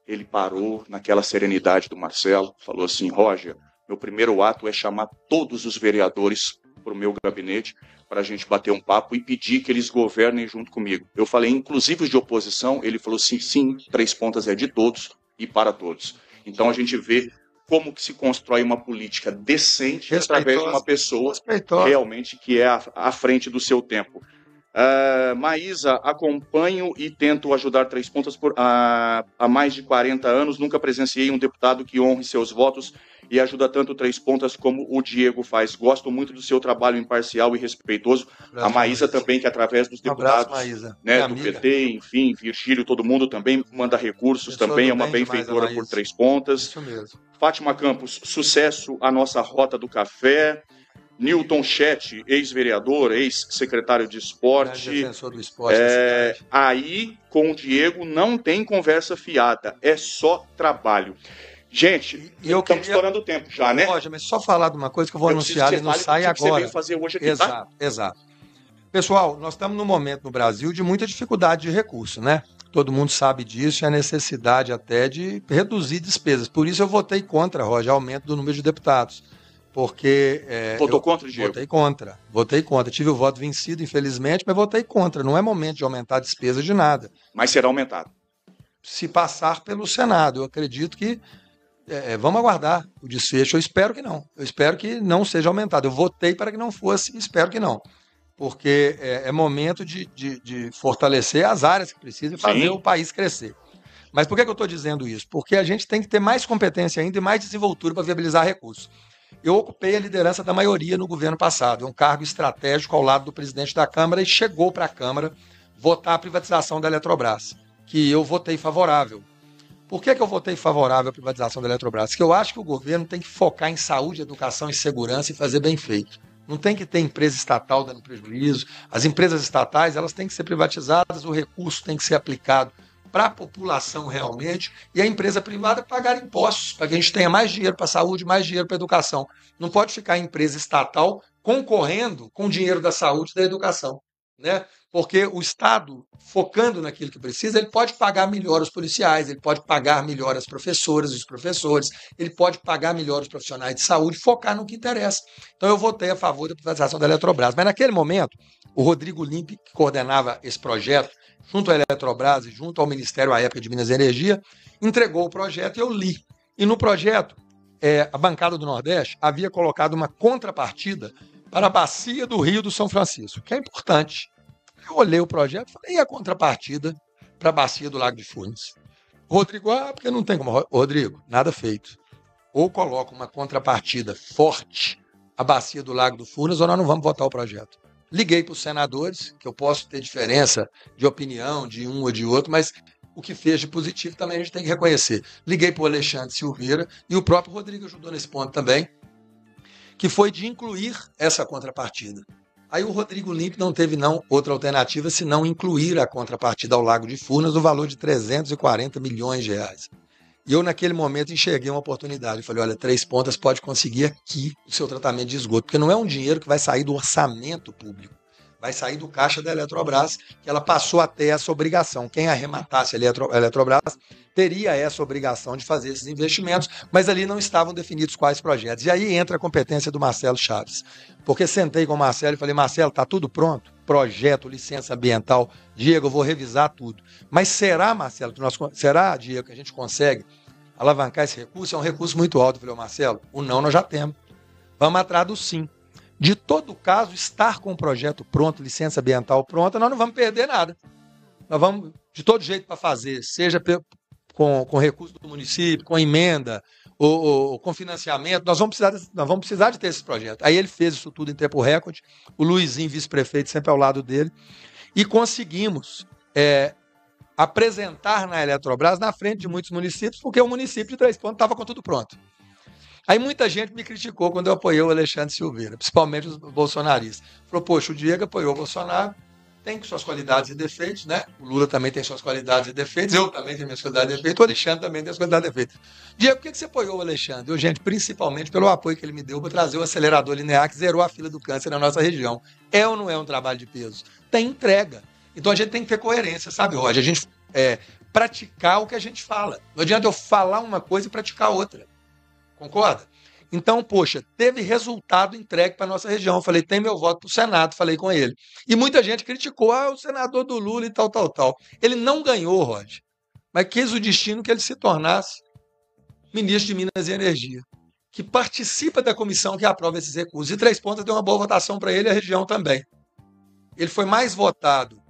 Speaker 1: Ele parou naquela serenidade do Marcelo, falou assim, Roger, meu primeiro ato é chamar todos os vereadores para o meu gabinete para a gente bater um papo e pedir que eles governem junto comigo. Eu falei, inclusive os de oposição, ele falou sim, 3 pontas é de todos e para todos. Então a gente vê como que se constrói uma política decente através de uma pessoa realmente que é à frente do seu tempo. Maísa, acompanho e tento ajudar 3 pontas há mais de 40 anos. Nunca presenciei um deputado que honre seus votos e ajuda tanto 3 pontas como o Diego faz. Gosto muito do seu trabalho imparcial e respeitoso. A Maísa também, que através dos deputados do PT, enfim, Virgílio, todo mundo também manda recursos, também é uma benfeitora por 3 pontas.
Speaker 2: Isso mesmo.
Speaker 1: Fátima Campos, sucesso à nossa Rota do Café. Newton Chet, ex-vereador, ex-secretário de esporte.
Speaker 2: Defensor do esporte
Speaker 1: aí, com o Diego, não tem conversa fiada, é só trabalho. Gente, estamos estourando o tempo já, né?
Speaker 2: Roger, mas só falar de uma coisa que eu vou anunciar, ele não sai agora.
Speaker 1: Você veio fazer hoje aqui,
Speaker 2: Exato. Pessoal, nós estamos num momento no Brasil de muita dificuldade de recurso, né? Todo mundo sabe disso e a necessidade até de reduzir despesas. Por isso eu votei contra, Roger, aumento do número de deputados. Porque...
Speaker 1: Votou contra, Diego?
Speaker 2: Votei contra. Tive o voto vencido, infelizmente, mas votei contra. Não é momento de aumentar a despesa de nada.
Speaker 1: Mas será aumentado?
Speaker 2: Se passar pelo Senado. Eu acredito que... vamos aguardar o desfecho. Eu espero que não. Eu espero que não seja aumentado. Eu votei para que não fosse, espero que não. Porque é momento de fortalecer as áreas que precisam e fazer o país crescer. Mas por que eu estou dizendo isso? Porque a gente tem que ter mais competência ainda e mais desenvoltura para viabilizar recursos. Eu ocupei a liderança da maioria no governo passado, é um cargo estratégico ao lado do presidente da Câmara e chegou para a Câmara votar a privatização da Eletrobras, que eu votei favorável. Por que eu votei favorável à privatização da Eletrobras? Porque eu acho que o governo tem que focar em saúde, educação e segurança e fazer bem feito. Não tem que ter empresa estatal dando prejuízo. As empresas estatais, elas têm que ser privatizadas, o recurso tem que ser aplicado para a população realmente, e a empresa privada pagar impostos, para que a gente tenha mais dinheiro para a saúde, mais dinheiro para a educação. Não pode ficar a empresa estatal concorrendo com o dinheiro da saúde e da educação, né? Porque o Estado, focando naquilo que precisa, ele pode pagar melhor os policiais, ele pode pagar melhor as professoras e os professores, ele pode pagar melhor os profissionais de saúde, focar no que interessa. Então eu votei a favor da privatização da Eletrobras. Mas naquele momento, o Rodrigo Limpe, que coordenava esse projeto, junto à Eletrobras e junto ao Ministério, à época de Minas e Energia, entregou o projeto e eu li. E no projeto, a bancada do Nordeste havia colocado uma contrapartida para a bacia do Rio do São Francisco, que é importante. Eu olhei o projeto e falei, e a contrapartida para a bacia do Lago de Furnas? Rodrigo, porque não tem como. Rodrigo, nada feito. Ou coloca uma contrapartida forte à bacia do Lago do Furnas, ou nós não vamos votar o projeto. Liguei para os senadores, que eu posso ter diferença de opinião de um ou de outro, mas o que fez de positivo também a gente tem que reconhecer. Liguei para o Alexandre Silveira e o próprio Rodrigo ajudou nesse ponto também, que foi de incluir essa contrapartida. Aí o Rodrigo Limpe não teve outra alternativa senão incluir a contrapartida ao Lago de Furnas no valor de 340 milhões de reais. E eu, naquele momento, enxerguei uma oportunidade. Eu falei, olha, Três Pontas pode conseguir aqui o seu tratamento de esgoto, porque não é um dinheiro que vai sair do orçamento público, vai sair do caixa da Eletrobras, que ela passou a ter essa obrigação. Quem arrematasse a Eletrobras teria essa obrigação de fazer esses investimentos, mas ali não estavam definidos quais projetos. E aí entra a competência do Marcelo Chaves, porque sentei com o Marcelo e falei, Marcelo, está tudo pronto? Projeto, licença ambiental, Diego, eu vou revisar tudo. Mas será, Marcelo, será, Diego, que a gente consegue alavancar esse recurso? É um recurso muito alto. Eu falei, Marcelo, o não nós já temos. Vamos atrás do sim. De todo caso, estar com o projeto pronto, licença ambiental pronta, nós não vamos perder nada. Nós vamos, de todo jeito, para fazer, seja com recurso do município, com emenda, ou com financiamento, nós vamos precisar de ter esse projeto. Aí ele fez isso tudo em tempo recorde, o Luizinho, vice-prefeito, sempre ao lado dele, e conseguimos apresentar na Eletrobras na frente de muitos municípios, porque o município de Três Pontos estava com tudo pronto. Aí muita gente me criticou quando eu apoiei o Alexandre Silveira, principalmente os bolsonaristas. Falou, poxa, o Diego apoiou o Bolsonaro, tem suas qualidades e defeitos, né? O Lula também tem suas qualidades e defeitos, eu também tenho minhas qualidades e defeitos, o Alexandre também tem suas qualidades e defeitos. Diego, por que você apoiou o Alexandre? Eu, gente, principalmente pelo apoio que ele me deu para trazer o acelerador linear que zerou a fila do câncer na nossa região. É ou não é um trabalho de peso? Tem entrega. Então a gente tem que ter coerência, sabe, Roger? A gente praticar o que a gente fala. Não adianta eu falar uma coisa e praticar outra. Concorda? Então, poxa, teve resultado entregue para a nossa região. Eu falei, tem meu voto para o Senado, falei com ele. E muita gente criticou, o senador do Lula e tal. Ele não ganhou, Roger, mas quis o destino que ele se tornasse ministro de Minas e Energia, que participa da comissão que aprova esses recursos. E Três Pontas deu uma boa votação para ele e a região também. Ele foi mais votado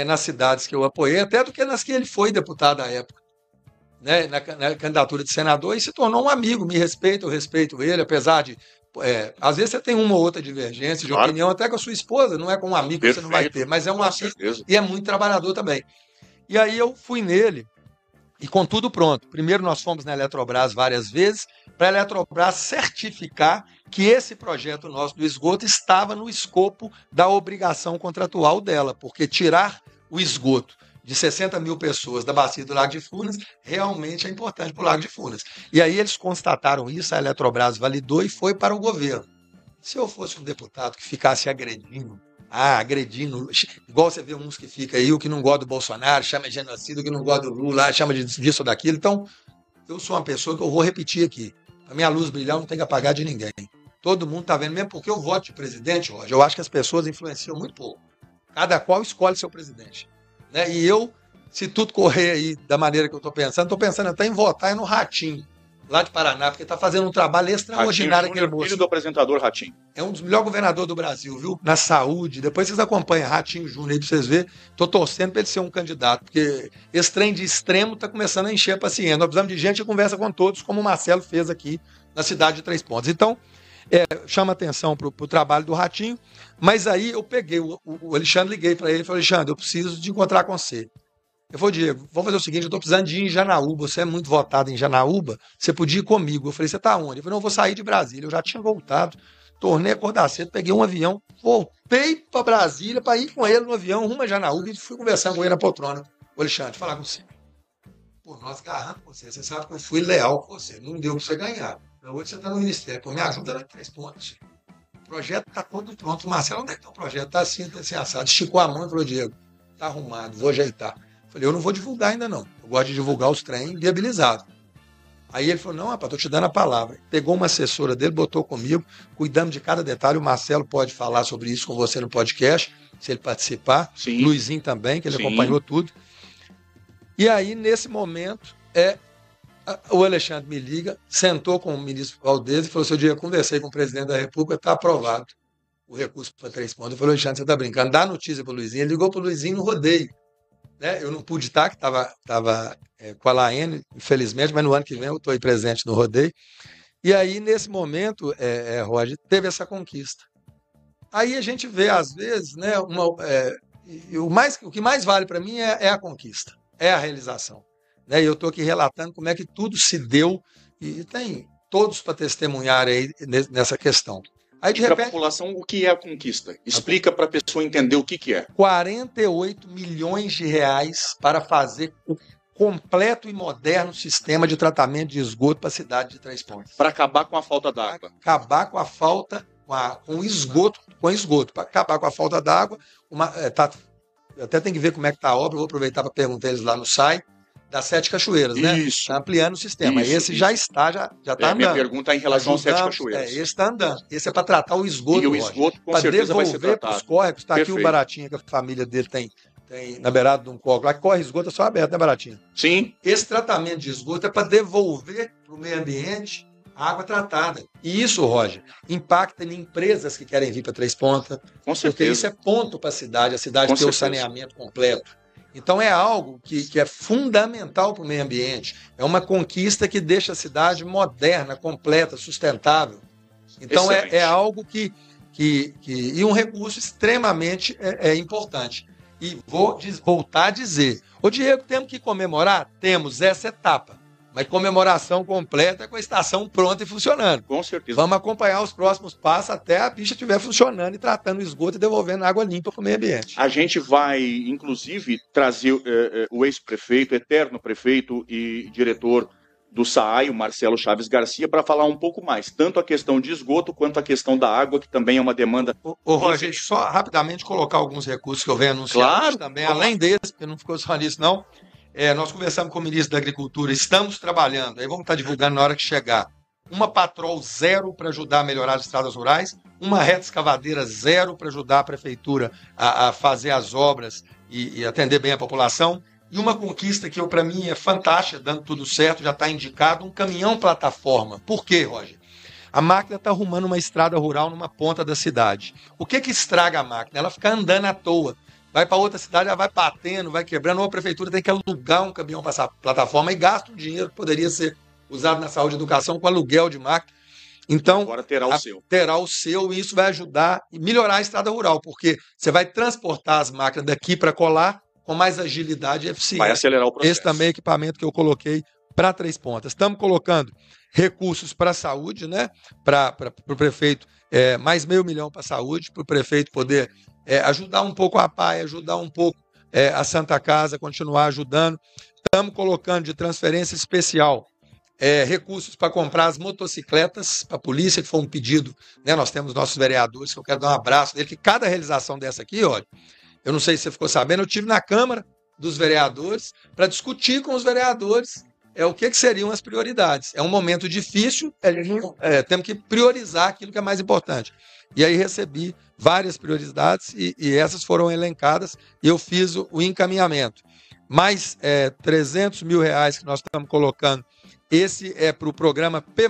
Speaker 2: nas cidades que eu apoiei, até do que nas que ele foi deputado à época. Né, na candidatura de senador, e se tornou um amigo, me respeita, eu respeito ele, apesar de, às vezes você tem uma ou outra divergência de opinião, até com a sua esposa, não é com um amigo que você não vai ter, mas é um amigo e é muito trabalhador também. E aí eu fui nele, e com tudo pronto. Primeiro nós fomos na Eletrobras várias vezes, para a Eletrobras certificar que esse projeto nosso do esgoto estava no escopo da obrigação contratual dela, porque tirar o esgoto de 60 mil pessoas da bacia do Lago de Furnas, realmente é importante para o Lago de Furnas. E aí eles constataram isso, a Eletrobras validou e foi para o governo. Se eu fosse um deputado que ficasse agredindo, igual você vê uns que fica aí, o que não gosta do Bolsonaro, chama de genocídio, o que não gosta do Lula, chama disso ou daquilo. Então, eu sou uma pessoa que eu vou repetir aqui. A minha luz brilhar não tem que apagar de ninguém. Todo mundo está vendo, mesmo porque eu voto de presidente, Roger, eu acho que as pessoas influenciam muito pouco. Cada qual escolhe seu presidente. Né? E eu, se tudo correr aí da maneira que eu estou pensando até em votar no Ratinho. lá de Paraná, porque está fazendo um trabalho extraordinário aquele moço.
Speaker 1: Filho do apresentador Ratinho.
Speaker 2: É um dos melhores governadores do Brasil, viu? Na saúde. Depois vocês acompanham Ratinho Júnior aí para vocês verem. Estou torcendo para ele ser um candidato, porque esse trem de extremo está começando a encher a paciência. Nós precisamos de gente que conversa com todos, como o Marcelo fez aqui na cidade de Três Pontos. Então, chama atenção para o trabalho do Ratinho, mas aí eu peguei o Alexandre, liguei para ele e falei: Alexandre, eu preciso de encontrar com você. Eu falei: Diego, vamos fazer o seguinte, eu estou precisando de ir em Janaúba, você é muito votado em Janaúba, você podia ir comigo. Eu falei: você está onde? Ele falou: não, eu vou sair de Brasília. Eu já tinha voltado, tornei a acordar cedo, peguei um avião, voltei para Brasília para ir com ele no avião, rumo a Janaúba, e fui conversar com ele na poltrona. O Alexandre, falar com você. Pô, nós agarramos com você, você sabe que eu fui leal com você, não deu para você ganhar. Hoje você está no Ministério, pô, me ajuda lá em Três Pontos. O projeto está todo pronto. Marcelo, onde é que está o projeto? Está assim, assado. Esticou a mão e falou: Diego, está arrumado, vou ajeitar. Falei: eu não vou divulgar ainda não. Eu gosto de divulgar os trem viabilizados. Aí ele falou: não, rapaz, estou te dando a palavra. Pegou uma assessora dele, botou comigo, cuidamos de cada detalhe. O Marcelo pode falar sobre isso com você no podcast, se ele participar.
Speaker 1: Sim.
Speaker 2: Luizinho também, que ele
Speaker 1: Sim.
Speaker 2: acompanhou tudo. E aí, nesse momento, o Alexandre me liga, sentou com o ministro Valdez e falou: seu Diego, conversei com o presidente da República, está aprovado o recurso para Três Pontos. Eu falei: Alexandre, você está brincando? Dá notícia para o Luizinho. Ele ligou para o Luizinho no rodeio. Né? Eu não pude estar, que estava com a Laene, infelizmente, mas no ano que vem eu estou aí presente no rodeio. E aí, nesse momento, Roger, teve essa conquista. Aí a gente vê, às vezes, né, o que mais vale para mim é a conquista, é a realização. Né? E eu estou aqui relatando como é que tudo se deu e tem todos para testemunhar aí nessa questão. Aí, de repente,
Speaker 1: para a população, o que é a conquista? Explica para a pessoa entender o que é.
Speaker 2: 48 milhões de reais para fazer o completo e moderno sistema de tratamento de esgoto para a cidade de Três Pontos.
Speaker 1: Para acabar com a falta d'água.
Speaker 2: Acabar com a falta, com esgoto, para acabar com a falta d'água. Até tem que ver como é que está a obra, eu vou aproveitar para perguntar eles lá no SAI, das Sete Cachoeiras, né?
Speaker 1: Isso.
Speaker 2: Está ampliando o sistema. Esse já está andando.
Speaker 1: Minha pergunta é em relação às Sete Cachoeiras.
Speaker 2: Esse está andando. Esse é para tratar o esgoto.
Speaker 1: E o esgoto, com certeza, vai ser tratado.
Speaker 2: Para devolver para os córregos. Está aqui o Baratinha, que a família dele tem na beirada de um córrego. Lá que corre esgoto é só aberto, né, Baratinha?
Speaker 1: Sim.
Speaker 2: Esse tratamento de esgoto é para devolver para o meio ambiente a água tratada. E isso, Roger, impacta em empresas que querem vir para Três Pontas.
Speaker 1: Com certeza.
Speaker 2: Porque isso é ponto para a cidade ter o saneamento completo. Então é algo que é fundamental para o meio ambiente. É uma conquista que deixa a cidade moderna, completa, sustentável. Então é algo e um recurso extremamente importante. E vou voltar a dizer: ô Diego, temos que comemorar? Temos essa etapa. Mas comemoração completa com a estação pronta e funcionando.
Speaker 1: Com certeza.
Speaker 2: Vamos acompanhar os próximos passos até a pista estiver funcionando e tratando o esgoto e devolvendo água limpa para o meio ambiente.
Speaker 1: A gente vai, inclusive, trazer o ex-prefeito, eterno prefeito e diretor do SAAI, o Marcelo Chaves Garcia, para falar um pouco mais, tanto a questão de esgoto quanto a questão da água, que também é uma demanda.
Speaker 2: Roger, só rapidamente colocar alguns recursos que eu venho anunciando também, além desse, porque não ficou só nisso, não. Nós conversamos com o ministro da Agricultura, estamos trabalhando, aí vamos estar divulgando na hora que chegar, uma patrol zero para ajudar a melhorar as estradas rurais, uma reta escavadeira zero para ajudar a prefeitura a fazer as obras e atender bem a população, e uma conquista que para mim é fantástica, dando tudo certo, já está indicado, um caminhão-plataforma. Por quê, Roger? A máquina está arrumando uma estrada rural numa ponta da cidade. O que estraga a máquina? Ela fica andando à toa. Vai para outra cidade, ela vai batendo, vai quebrando, ou a prefeitura tem que alugar um caminhão para essa plataforma e gasta um dinheiro que poderia ser usado na saúde e educação com aluguel de máquina. Então,
Speaker 1: agora terá o seu.
Speaker 2: Terá o seu, e isso vai ajudar e melhorar a estrada rural, porque você vai transportar as máquinas daqui para colar com mais agilidade e eficiência.
Speaker 1: Vai acelerar o processo.
Speaker 2: Esse também é equipamento que eu coloquei para Três Pontas. Estamos colocando recursos para a saúde, né? Para o prefeito, mais R$500 mil para a saúde, para o prefeito poder ajudar um pouco a PAI, ajudar um pouco a Santa Casa, continuar ajudando. Estamos colocando de transferência especial recursos para comprar as motocicletas para a polícia, que foi um pedido, né? Nós temos nossos vereadores, que eu quero dar um abraço dele, que cada realização dessa aqui, olha, eu não sei se você ficou sabendo, eu estive na Câmara dos Vereadores para discutir com os vereadores o que seriam as prioridades. É um momento difícil, temos que priorizar aquilo que é mais importante. E aí recebi várias prioridades e essas foram elencadas e eu fiz o encaminhamento. Mais R$300 mil que nós estamos colocando Esse é para o programa P+,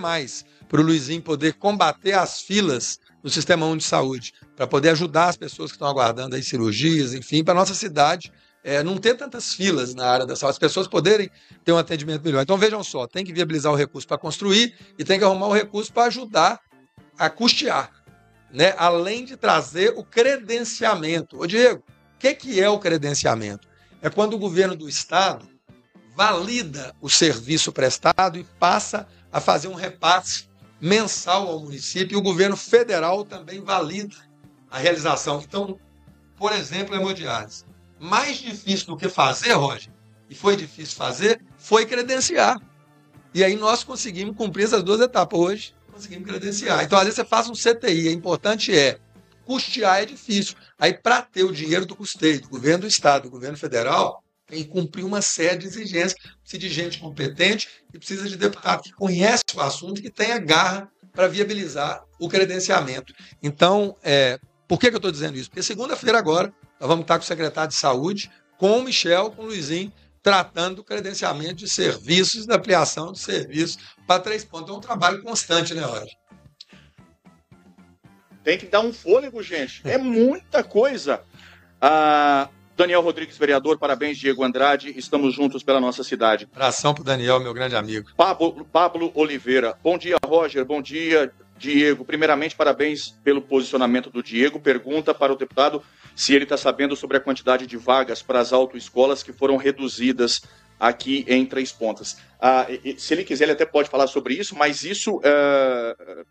Speaker 2: para o Luizinho poder combater as filas no Sistema Único de Saúde, para poder ajudar as pessoas que estão aguardando aí cirurgias, enfim, para a nossa cidade não ter tantas filas na área da saúde, as pessoas poderem ter um atendimento melhor. Então, vejam só, tem que viabilizar o recurso para construir e tem que arrumar o recurso para ajudar a custear, né? Além de trazer o credenciamento. Ô, Diego, o que é o credenciamento? É quando o governo do Estado valida o serviço prestado e passa a fazer um repasse mensal ao município, e o governo federal também valida a realização. Então, por exemplo, hemodiálise. Mais difícil do que fazer, Roger, e foi difícil fazer, foi credenciar. E aí nós conseguimos cumprir essas duas etapas. Hoje, conseguimos credenciar. Então, às vezes você faz um CTI, o importante custear é difícil. Aí, para ter o dinheiro do custeio, do governo do Estado, do governo federal, tem que cumprir uma série de exigências. Precisa de gente competente e precisa de deputado que conhece o assunto e que tenha garra para viabilizar o credenciamento. Então, por que eu estou dizendo isso? Porque segunda-feira agora nós vamos estar com o secretário de Saúde, com o Michel, com o Luizinho, tratando do credenciamento de serviços, da ampliação de serviços para 3 pontos. É um trabalho constante, né, Roger?
Speaker 1: Tem que dar um fôlego, gente. É muita coisa. Daniel Rodrigues, vereador, parabéns, Diego Andrade, estamos juntos pela nossa cidade.
Speaker 2: Abração para o Daniel, meu grande amigo.
Speaker 1: Pablo Oliveira, bom dia, Roger, bom dia, Diego. Primeiramente, parabéns pelo posicionamento do Diego. Pergunta para o deputado se ele está sabendo sobre a quantidade de vagas para as autoescolas que foram reduzidas aqui em Três Pontas. Se ele quiser, ele até pode falar sobre isso, mas isso,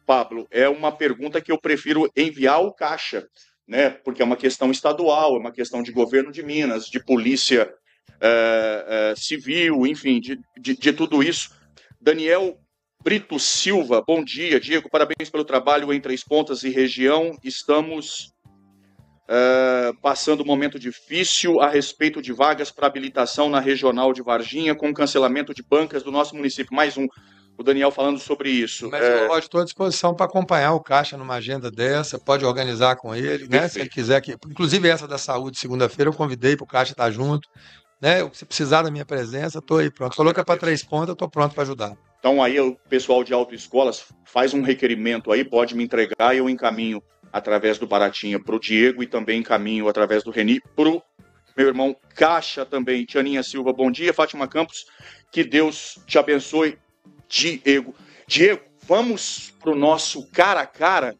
Speaker 1: Pablo, é uma pergunta que eu prefiro enviar ao Caixa, né? Porque é uma questão estadual, é uma questão de governo de Minas, de polícia civil, enfim, de tudo isso. Daniel Brito Silva, bom dia, Diego, parabéns pelo trabalho em Três Pontas e região. Estamos passando um momento difícil a respeito de vagas para habilitação na regional de Varginha, com cancelamento de bancas do nosso município. Mais um. O Daniel falando sobre isso.
Speaker 2: Mas eu estou à disposição para acompanhar o Caixa numa agenda dessa, pode organizar com ele, né? Se ele quiser. Inclusive essa da saúde, segunda-feira, eu convidei para o Caixa estar junto. Né? Se precisar da minha presença, estou aí pronto. Falou que é para 3 pontos, eu estou pronto para ajudar.
Speaker 1: Então aí o pessoal de autoescolas faz um requerimento aí, pode me entregar e eu encaminho através do Baratinha para o Diego e também encaminho através do Reni para o meu irmão Caixa também. Tianinha Silva, bom dia. Fátima Campos, que Deus te abençoe. Diego, vamos para o nosso cara a cara,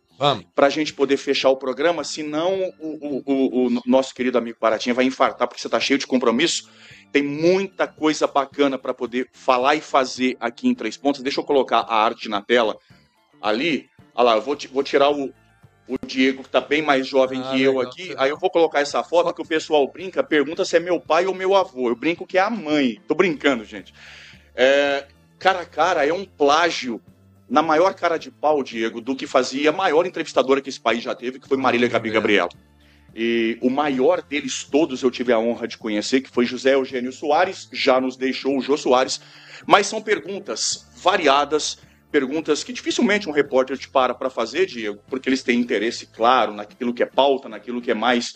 Speaker 1: para a gente poder fechar o programa, senão o nosso querido amigo Baratinha vai infartar, porque você está cheio de compromisso. Tem muita coisa bacana para poder falar e fazer aqui em Três Pontas. Deixa eu colocar a arte na tela ali. Olha lá, eu vou tirar o Diego, que está bem mais jovem que eu aqui. Aí eu vou colocar essa foto que o pessoal brinca, pergunta se é meu pai ou meu avô. Eu brinco que é a mãe. Tô brincando, gente. Cara a cara é um plágio na maior cara de pau, Diego, do que fazia a maior entrevistadora que esse país já teve, que foi Marília Gabi Gabriela. E o maior deles todos eu tive a honra de conhecer, que foi José Eugênio Soares, já nos deixou o Jô Soares, mas são perguntas variadas, perguntas que dificilmente um repórter te para fazer, Diego, porque eles têm interesse, claro, naquilo que é pauta, naquilo que é mais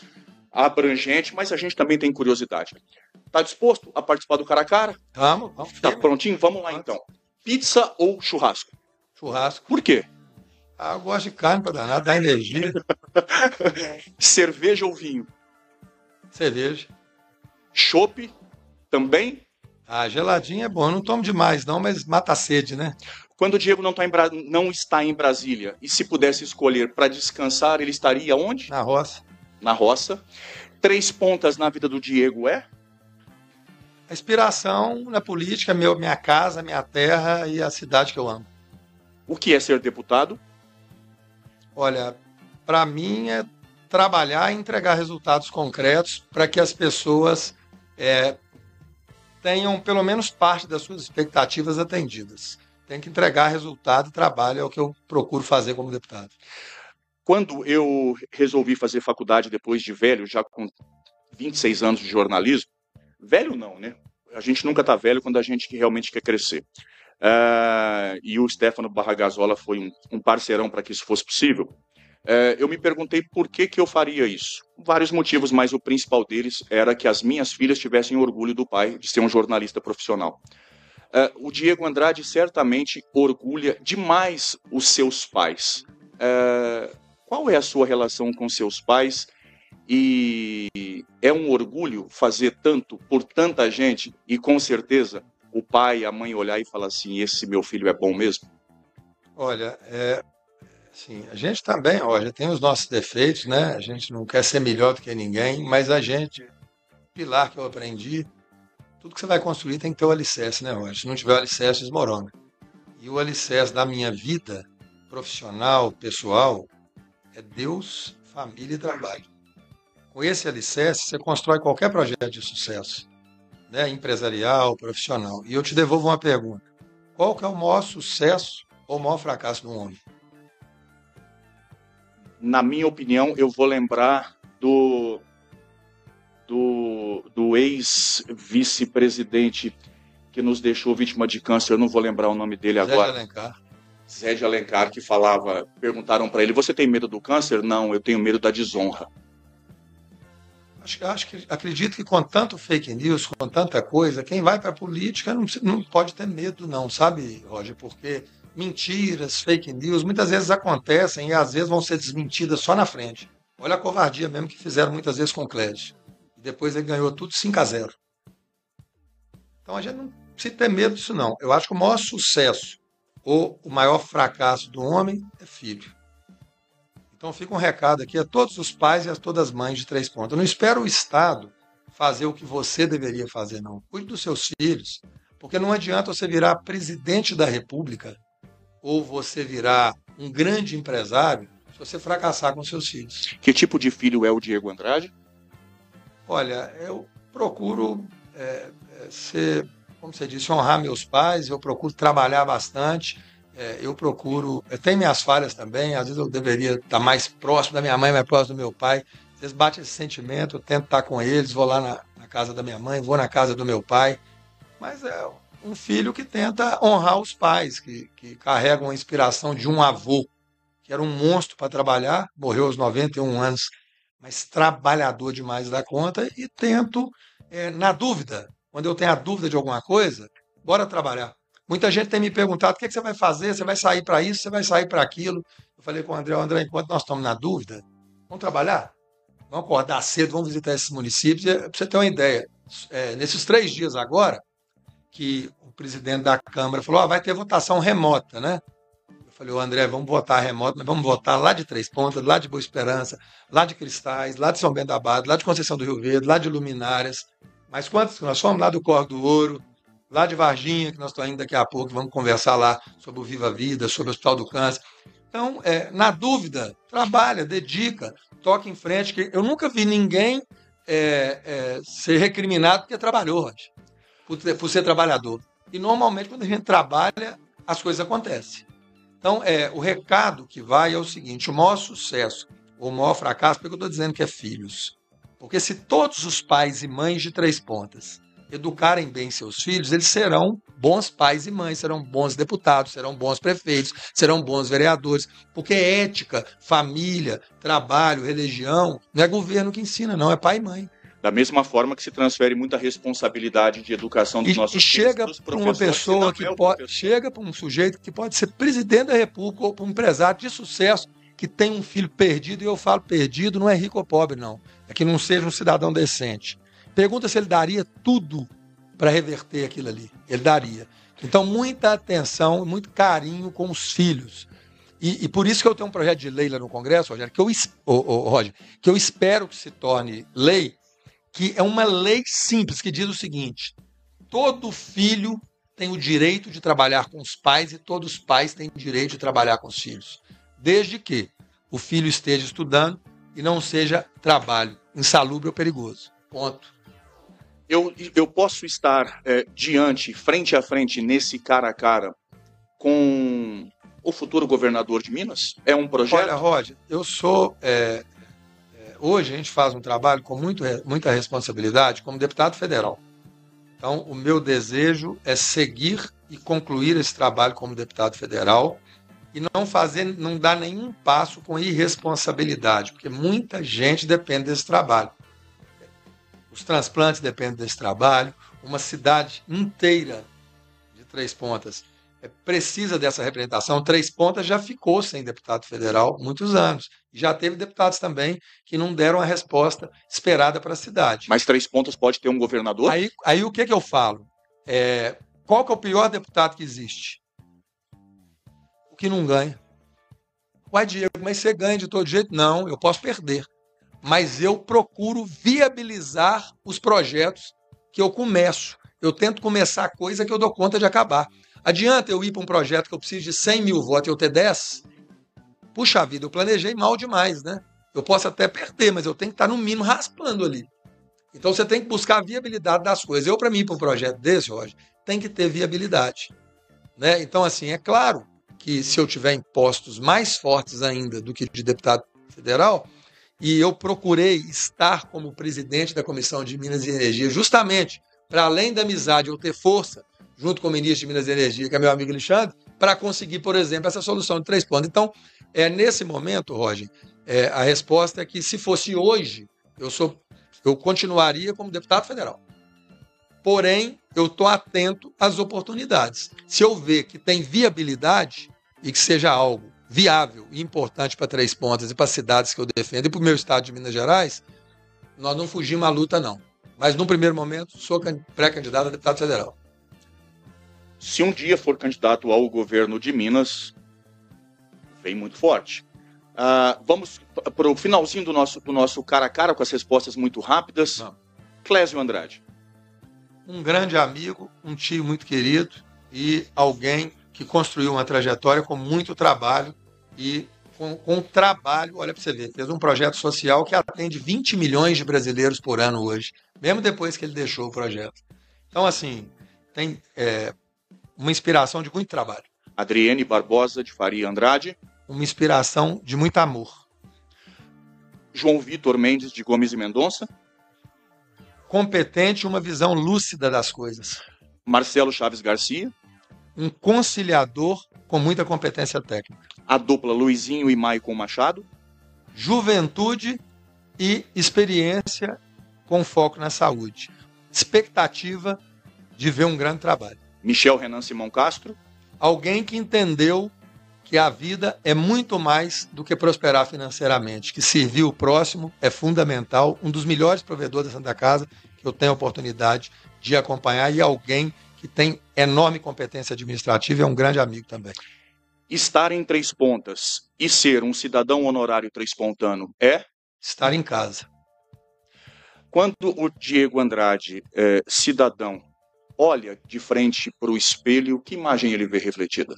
Speaker 1: abrangente, mas a gente também tem curiosidade. Tá disposto a participar do cara a cara?
Speaker 2: Vamos.
Speaker 1: Tá prontinho? Vamos lá então. Pizza ou churrasco?
Speaker 2: Churrasco.
Speaker 1: Por quê?
Speaker 2: Eu gosto de carne para danar, dá energia.
Speaker 1: Cerveja ou vinho?
Speaker 2: Cerveja.
Speaker 1: Chopp também?
Speaker 2: Geladinho é bom, eu não tomo demais não, mas mata a sede, né?
Speaker 1: Quando o Diego não está em Brasília, e se pudesse escolher para descansar, ele estaria onde?
Speaker 2: Na roça.
Speaker 1: Na roça. Três Pontas na vida do Diego é?
Speaker 2: A inspiração na política, minha casa, minha terra e a cidade que eu amo.
Speaker 1: O que é ser deputado?
Speaker 2: Olha, para mim é trabalhar e entregar resultados concretos para que as pessoas tenham pelo menos parte das suas expectativas atendidas. Tem que entregar resultado e trabalho, é o que eu procuro fazer como deputado.
Speaker 1: Quando eu resolvi fazer faculdade depois de velho, já com 26 anos de jornalismo, velho não, né? A gente nunca tá velho quando a gente realmente quer crescer. E o Stefano Barragasola foi um parceirão para que isso fosse possível. Eu me perguntei por que eu faria isso. Vários motivos, mas o principal deles era que as minhas filhas tivessem orgulho do pai de ser um jornalista profissional. O Diego Andrade certamente orgulha demais os seus pais. Qual é a sua relação com seus pais? E é um orgulho fazer tanto por tanta gente e, com certeza, o pai e a mãe olhar e falar assim, esse meu filho é bom mesmo?
Speaker 2: Olha, assim, a gente também, olha, tem os nossos defeitos, né? A gente não quer ser melhor do que ninguém, mas a gente, pilar que eu aprendi, tudo que você vai construir tem que ter o alicerce, né, Roger? Se não tiver o alicerce, desmorona. E o alicerce da minha vida profissional, pessoal, é Deus, família e trabalho. Com esse alicerce, você constrói qualquer projeto de sucesso, né? Empresarial, profissional. E eu te devolvo uma pergunta. Qual que é o maior sucesso ou o maior fracasso de um homem?
Speaker 1: Na minha opinião, eu vou lembrar do ex-vice-presidente que nos deixou vítima de câncer, eu não vou lembrar o nome dele agora.
Speaker 2: Zé de Alencar.
Speaker 1: Zé de Alencar, que falava, perguntaram para ele, você tem medo do câncer? Não, eu tenho medo da desonra.
Speaker 2: Acredito que com tanto fake news, com tanta coisa, quem vai para a política não pode ter medo não, sabe, Roger? Porque mentiras, fake news, muitas vezes acontecem e às vezes vão ser desmentidas só na frente. Olha a covardia mesmo que fizeram muitas vezes com o Clédio. E depois ele ganhou tudo 5-0. Então a gente não precisa ter medo disso não. Eu acho que o maior sucesso ou o maior fracasso do homem é filho. Então fica um recado aqui a todos os pais e a todas as mães de 3 pontos. Eu não espero o Estado fazer o que você deveria fazer, não. Cuide dos seus filhos, porque não adianta você virar presidente da República ou você virar um grande empresário se você fracassar com seus filhos.
Speaker 1: Que tipo de filho é o Diego Andrade?
Speaker 2: Olha, eu procuro como você disse, honrar meus pais, eu procuro trabalhar bastante. Eu procuro, tem minhas falhas também, às vezes eu deveria estar mais próximo da minha mãe, mais próximo do meu pai, às vezes bate esse sentimento, eu tento estar com eles, vou lá na casa da minha mãe, vou na casa do meu pai, mas é um filho que tenta honrar os pais, que carregam a inspiração de um avô, que era um monstro para trabalhar, morreu aos 91 anos, mas trabalhador demais da conta, e tento, na dúvida, quando eu tenho a dúvida de alguma coisa, bora trabalhar. Muita gente tem me perguntado o que você vai fazer, você vai sair para isso, você vai sair para aquilo. Eu falei com o André, enquanto nós estamos na dúvida, vamos trabalhar? Vamos acordar cedo, vamos visitar esses municípios. Para você ter uma ideia, nesses 3 dias agora, que o presidente da Câmara falou, vai ter votação remota, né? Eu falei, André, vamos votar remoto, mas vamos votar lá de Três Pontas, lá de Boa Esperança, lá de Cristais, lá de São Bento da Barra, lá de Conceição do Rio Verde, lá de Luminárias. Mas quantos nós fomos? Lá do Córrego do Ouro, lá de Varginha, que nós estamos indo daqui a pouco, vamos conversar lá sobre o Viva Vida, sobre o Hospital do Câncer. Então, na dúvida, trabalha, dedica, toca em frente, que eu nunca vi ninguém ser recriminado porque trabalhou, por ser trabalhador. E normalmente, quando a gente trabalha, as coisas acontecem. Então, o recado que vai é o seguinte, o maior sucesso, ou o maior fracasso, porque eu estou dizendo que é filhos. Porque se todos os pais e mães de 3 pontas educarem bem seus filhos, eles serão bons pais e mães, serão bons deputados, serão bons prefeitos, serão bons vereadores, porque ética, família, trabalho, religião, não é governo que ensina, não, é pai e mãe.
Speaker 1: Da mesma forma que se transfere muita responsabilidade de educação dos nossos filhos.
Speaker 2: E chega para uma pessoa chega para um sujeito que pode ser presidente da República ou para um empresário de sucesso que tem um filho perdido, e eu falo perdido, não é rico ou pobre, não. É que não seja um cidadão decente. Pergunta se ele daria tudo para reverter aquilo ali. Ele daria. Então, muita atenção, muito carinho com os filhos. E por isso que eu tenho um projeto de lei lá no Congresso, Rogério, Roger, que eu espero que se torne lei, que é uma lei simples, que diz o seguinte, todo filho tem o direito de trabalhar com os pais e todos os pais têm o direito de trabalhar com os filhos, desde que o filho esteja estudando e não seja trabalho insalubre ou perigoso. Ponto.
Speaker 1: Eu posso estar frente a frente, nesse cara a cara, com o futuro governador de Minas? É um projeto?
Speaker 2: Olha, Roger, eu sou... hoje a gente faz um trabalho com muita responsabilidade como deputado federal. Então, o meu desejo é seguir e concluir esse trabalho como deputado federal e não dar nenhum passo com irresponsabilidade, porque muita gente depende desse trabalho. Os transplantes dependem desse trabalho, uma cidade inteira de Três Pontas precisa dessa representação. Três Pontas já ficou sem deputado federal muitos anos. Já teve deputados também que não deram a resposta esperada para a cidade.
Speaker 1: Mas Três Pontas pode ter um governador?
Speaker 2: Aí o que eu falo? Qual que é o pior deputado que existe? O que não ganha. Ué, Diego, mas você ganha de todo jeito? Não, eu posso perder. Mas eu procuro viabilizar os projetos que eu começo. Eu tento começar coisa que eu dou conta de acabar. Adianta eu ir para um projeto que eu preciso de 100 mil votos e eu ter 10? Puxa vida, eu planejei mal demais, né? Eu posso até perder, mas eu tenho que estar no mínimo raspando ali. Então você tem que buscar a viabilidade das coisas. Eu, para mim, para um projeto desse, Roger, tem que ter viabilidade. Né? Então, assim, é claro que se eu tiver impostos mais fortes ainda do que de deputado federal, e eu procurei estar como presidente da Comissão de Minas e Energia, justamente para além da amizade eu ter força, junto com o ministro de Minas e Energia, que é meu amigo Alexandre, para conseguir, por exemplo, essa solução de 3 pontos. Então, nesse momento, Roger, a resposta é que se fosse hoje, eu continuaria como deputado federal. Porém, eu estou atento às oportunidades. Se eu ver que tem viabilidade e que seja algo viável e importante para Três Pontas e para as cidades que eu defendo e para o meu estado de Minas Gerais, nós não fugimos à luta, não. Mas, no primeiro momento, sou pré-candidato a deputado federal.
Speaker 1: Se um dia for candidato ao governo de Minas, vem muito forte. Vamos para o finalzinho do nosso cara a cara, com as respostas muito rápidas. Não. Clésio Andrade.
Speaker 2: Um grande amigo, um tio muito querido e alguém que construiu uma trajetória com muito trabalho e com trabalho, olha para você ver, fez um projeto social que atende 20 milhões de brasileiros por ano hoje, mesmo depois que ele deixou o projeto. Então, assim, tem uma inspiração de muito trabalho.
Speaker 1: Adriene Barbosa de Faria Andrade.
Speaker 2: Uma inspiração de muito amor.
Speaker 1: João Vitor Mendes de Gomes e Mendonça.
Speaker 2: Competente e uma visão lúcida das coisas.
Speaker 1: Marcelo Chaves Garcia.
Speaker 2: Um conciliador com muita competência técnica.
Speaker 1: A dupla Luizinho e Maicon Machado.
Speaker 2: Juventude e experiência com foco na saúde. Expectativa de ver um grande trabalho.
Speaker 1: Michel Renan Simão Castro.
Speaker 2: Alguém que entendeu que a vida é muito mais do que prosperar financeiramente, que servir o próximo é fundamental, um dos melhores provedores da Santa Casa que eu tenho a oportunidade de acompanhar e alguém que tem enorme competência administrativa e é um grande amigo também.
Speaker 1: Estar em Três Pontas e ser um cidadão honorário trêspontano é?
Speaker 2: Estar em casa.
Speaker 1: Quando o Diego Andrade, cidadão, olha de frente para o espelho, que imagem ele vê refletida?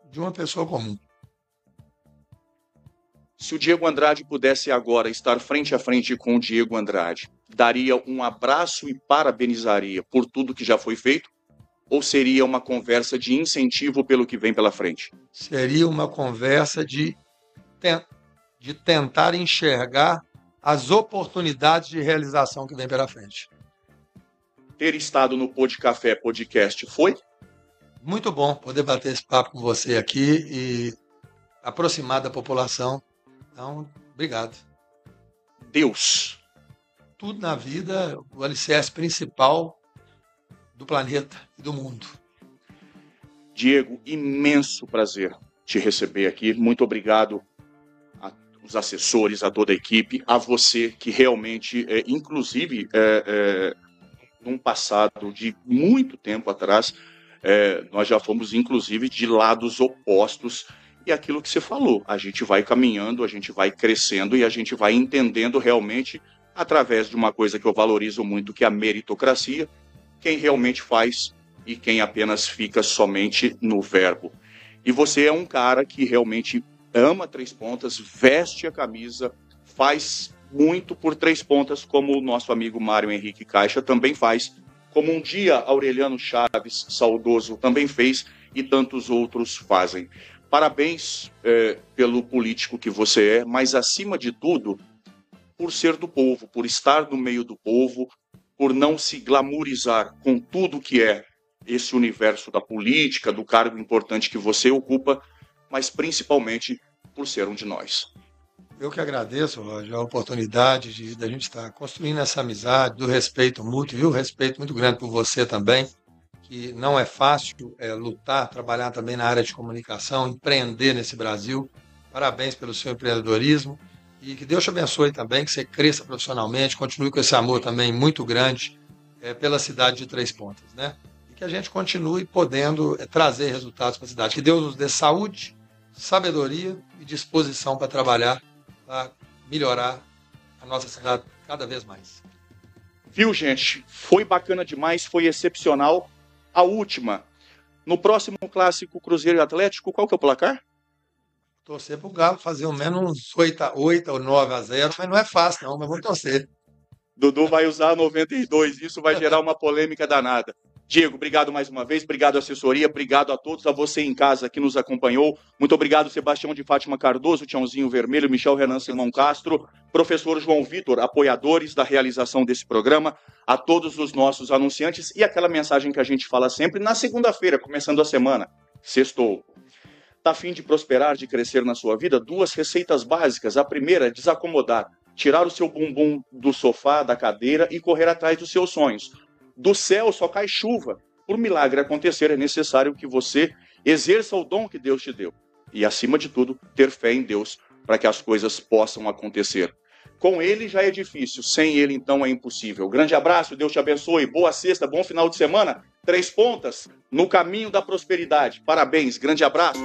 Speaker 2: De uma pessoa comum.
Speaker 1: Se o Diego Andrade pudesse agora estar frente a frente com o Diego Andrade, daria um abraço e parabenizaria por tudo que já foi feito? Ou seria uma conversa de incentivo pelo que vem pela frente?
Speaker 2: Seria uma conversa de tentar enxergar as oportunidades de realização que vem pela frente.
Speaker 1: Ter estado no Pod Café Podcast foi?
Speaker 2: Muito bom poder bater esse papo com você aqui e aproximar da população. Então, obrigado.
Speaker 1: Deus.
Speaker 2: Tudo na vida, o alicerce principal do planeta e do mundo.
Speaker 1: Diego, imenso prazer te receber aqui. Muito obrigado aos assessores, a toda a equipe, a você que realmente, inclusive, num passado de muito tempo atrás, nós já fomos, inclusive, de lados opostos. E aquilo que você falou, a gente vai caminhando, a gente vai crescendo e a gente vai entendendo realmente, através de uma coisa que eu valorizo muito, que é a meritocracia, quem realmente faz e quem apenas fica somente no verbo. E você é um cara que realmente ama Três Pontas, veste a camisa, faz muito por Três Pontas, como o nosso amigo Mário Henrique Caixa também faz, como um dia Aureliano Chaves, saudoso, também fez e tantos outros fazem. Parabéns pelo político que você é, mas acima de tudo, por ser do povo, por estar no meio do povo, por não se glamourizar com tudo que é esse universo da política, do cargo importante que você ocupa, mas principalmente por ser um de nós.
Speaker 2: Eu que agradeço, Roger, a oportunidade da gente estar construindo essa amizade, do respeito mútuo, viu? Respeito muito grande por você também, que não é fácil lutar, trabalhar também na área de comunicação, empreender nesse Brasil. Parabéns pelo seu empreendedorismo e que Deus te abençoe também, que você cresça profissionalmente, continue com esse amor também muito grande pela cidade de Três Pontas, né? E que a gente continue podendo trazer resultados para a cidade. Que Deus nos dê saúde, sabedoria e disposição para trabalhar, para melhorar a nossa cidade cada vez mais.
Speaker 1: Viu, gente? Foi bacana demais, foi excepcional. A última, no próximo clássico Cruzeiro e Atlético, qual que é o placar?
Speaker 2: Torcer para o Galo fazer ao menos uns 8 ou 9-0, mas não é fácil não, mas vamos torcer.
Speaker 1: Dudu vai usar 92, isso vai gerar uma polêmica danada. Diego, obrigado mais uma vez, obrigado assessoria, obrigado a todos, a você em casa que nos acompanhou. Muito obrigado, Sebastião de Fátima Cardoso, Tiãozinho Vermelho, Michel Renan Simão Castro, professor João Vitor, apoiadores da realização desse programa, a todos os nossos anunciantes e aquela mensagem que a gente fala sempre na segunda-feira, começando a semana. Sextou. Tá a fim de prosperar, de crescer na sua vida? 2 receitas básicas. A primeira é desacomodar, tirar o seu bumbum do sofá, da cadeira e correr atrás dos seus sonhos. Do céu só cai chuva. Por milagre acontecer, é necessário que você exerça o dom que Deus te deu. E, acima de tudo, ter fé em Deus para que as coisas possam acontecer. Com Ele já é difícil, sem Ele, então, é impossível. Grande abraço, Deus te abençoe, boa sexta, bom final de semana. Três Pontas, no caminho da prosperidade. Parabéns, grande abraço.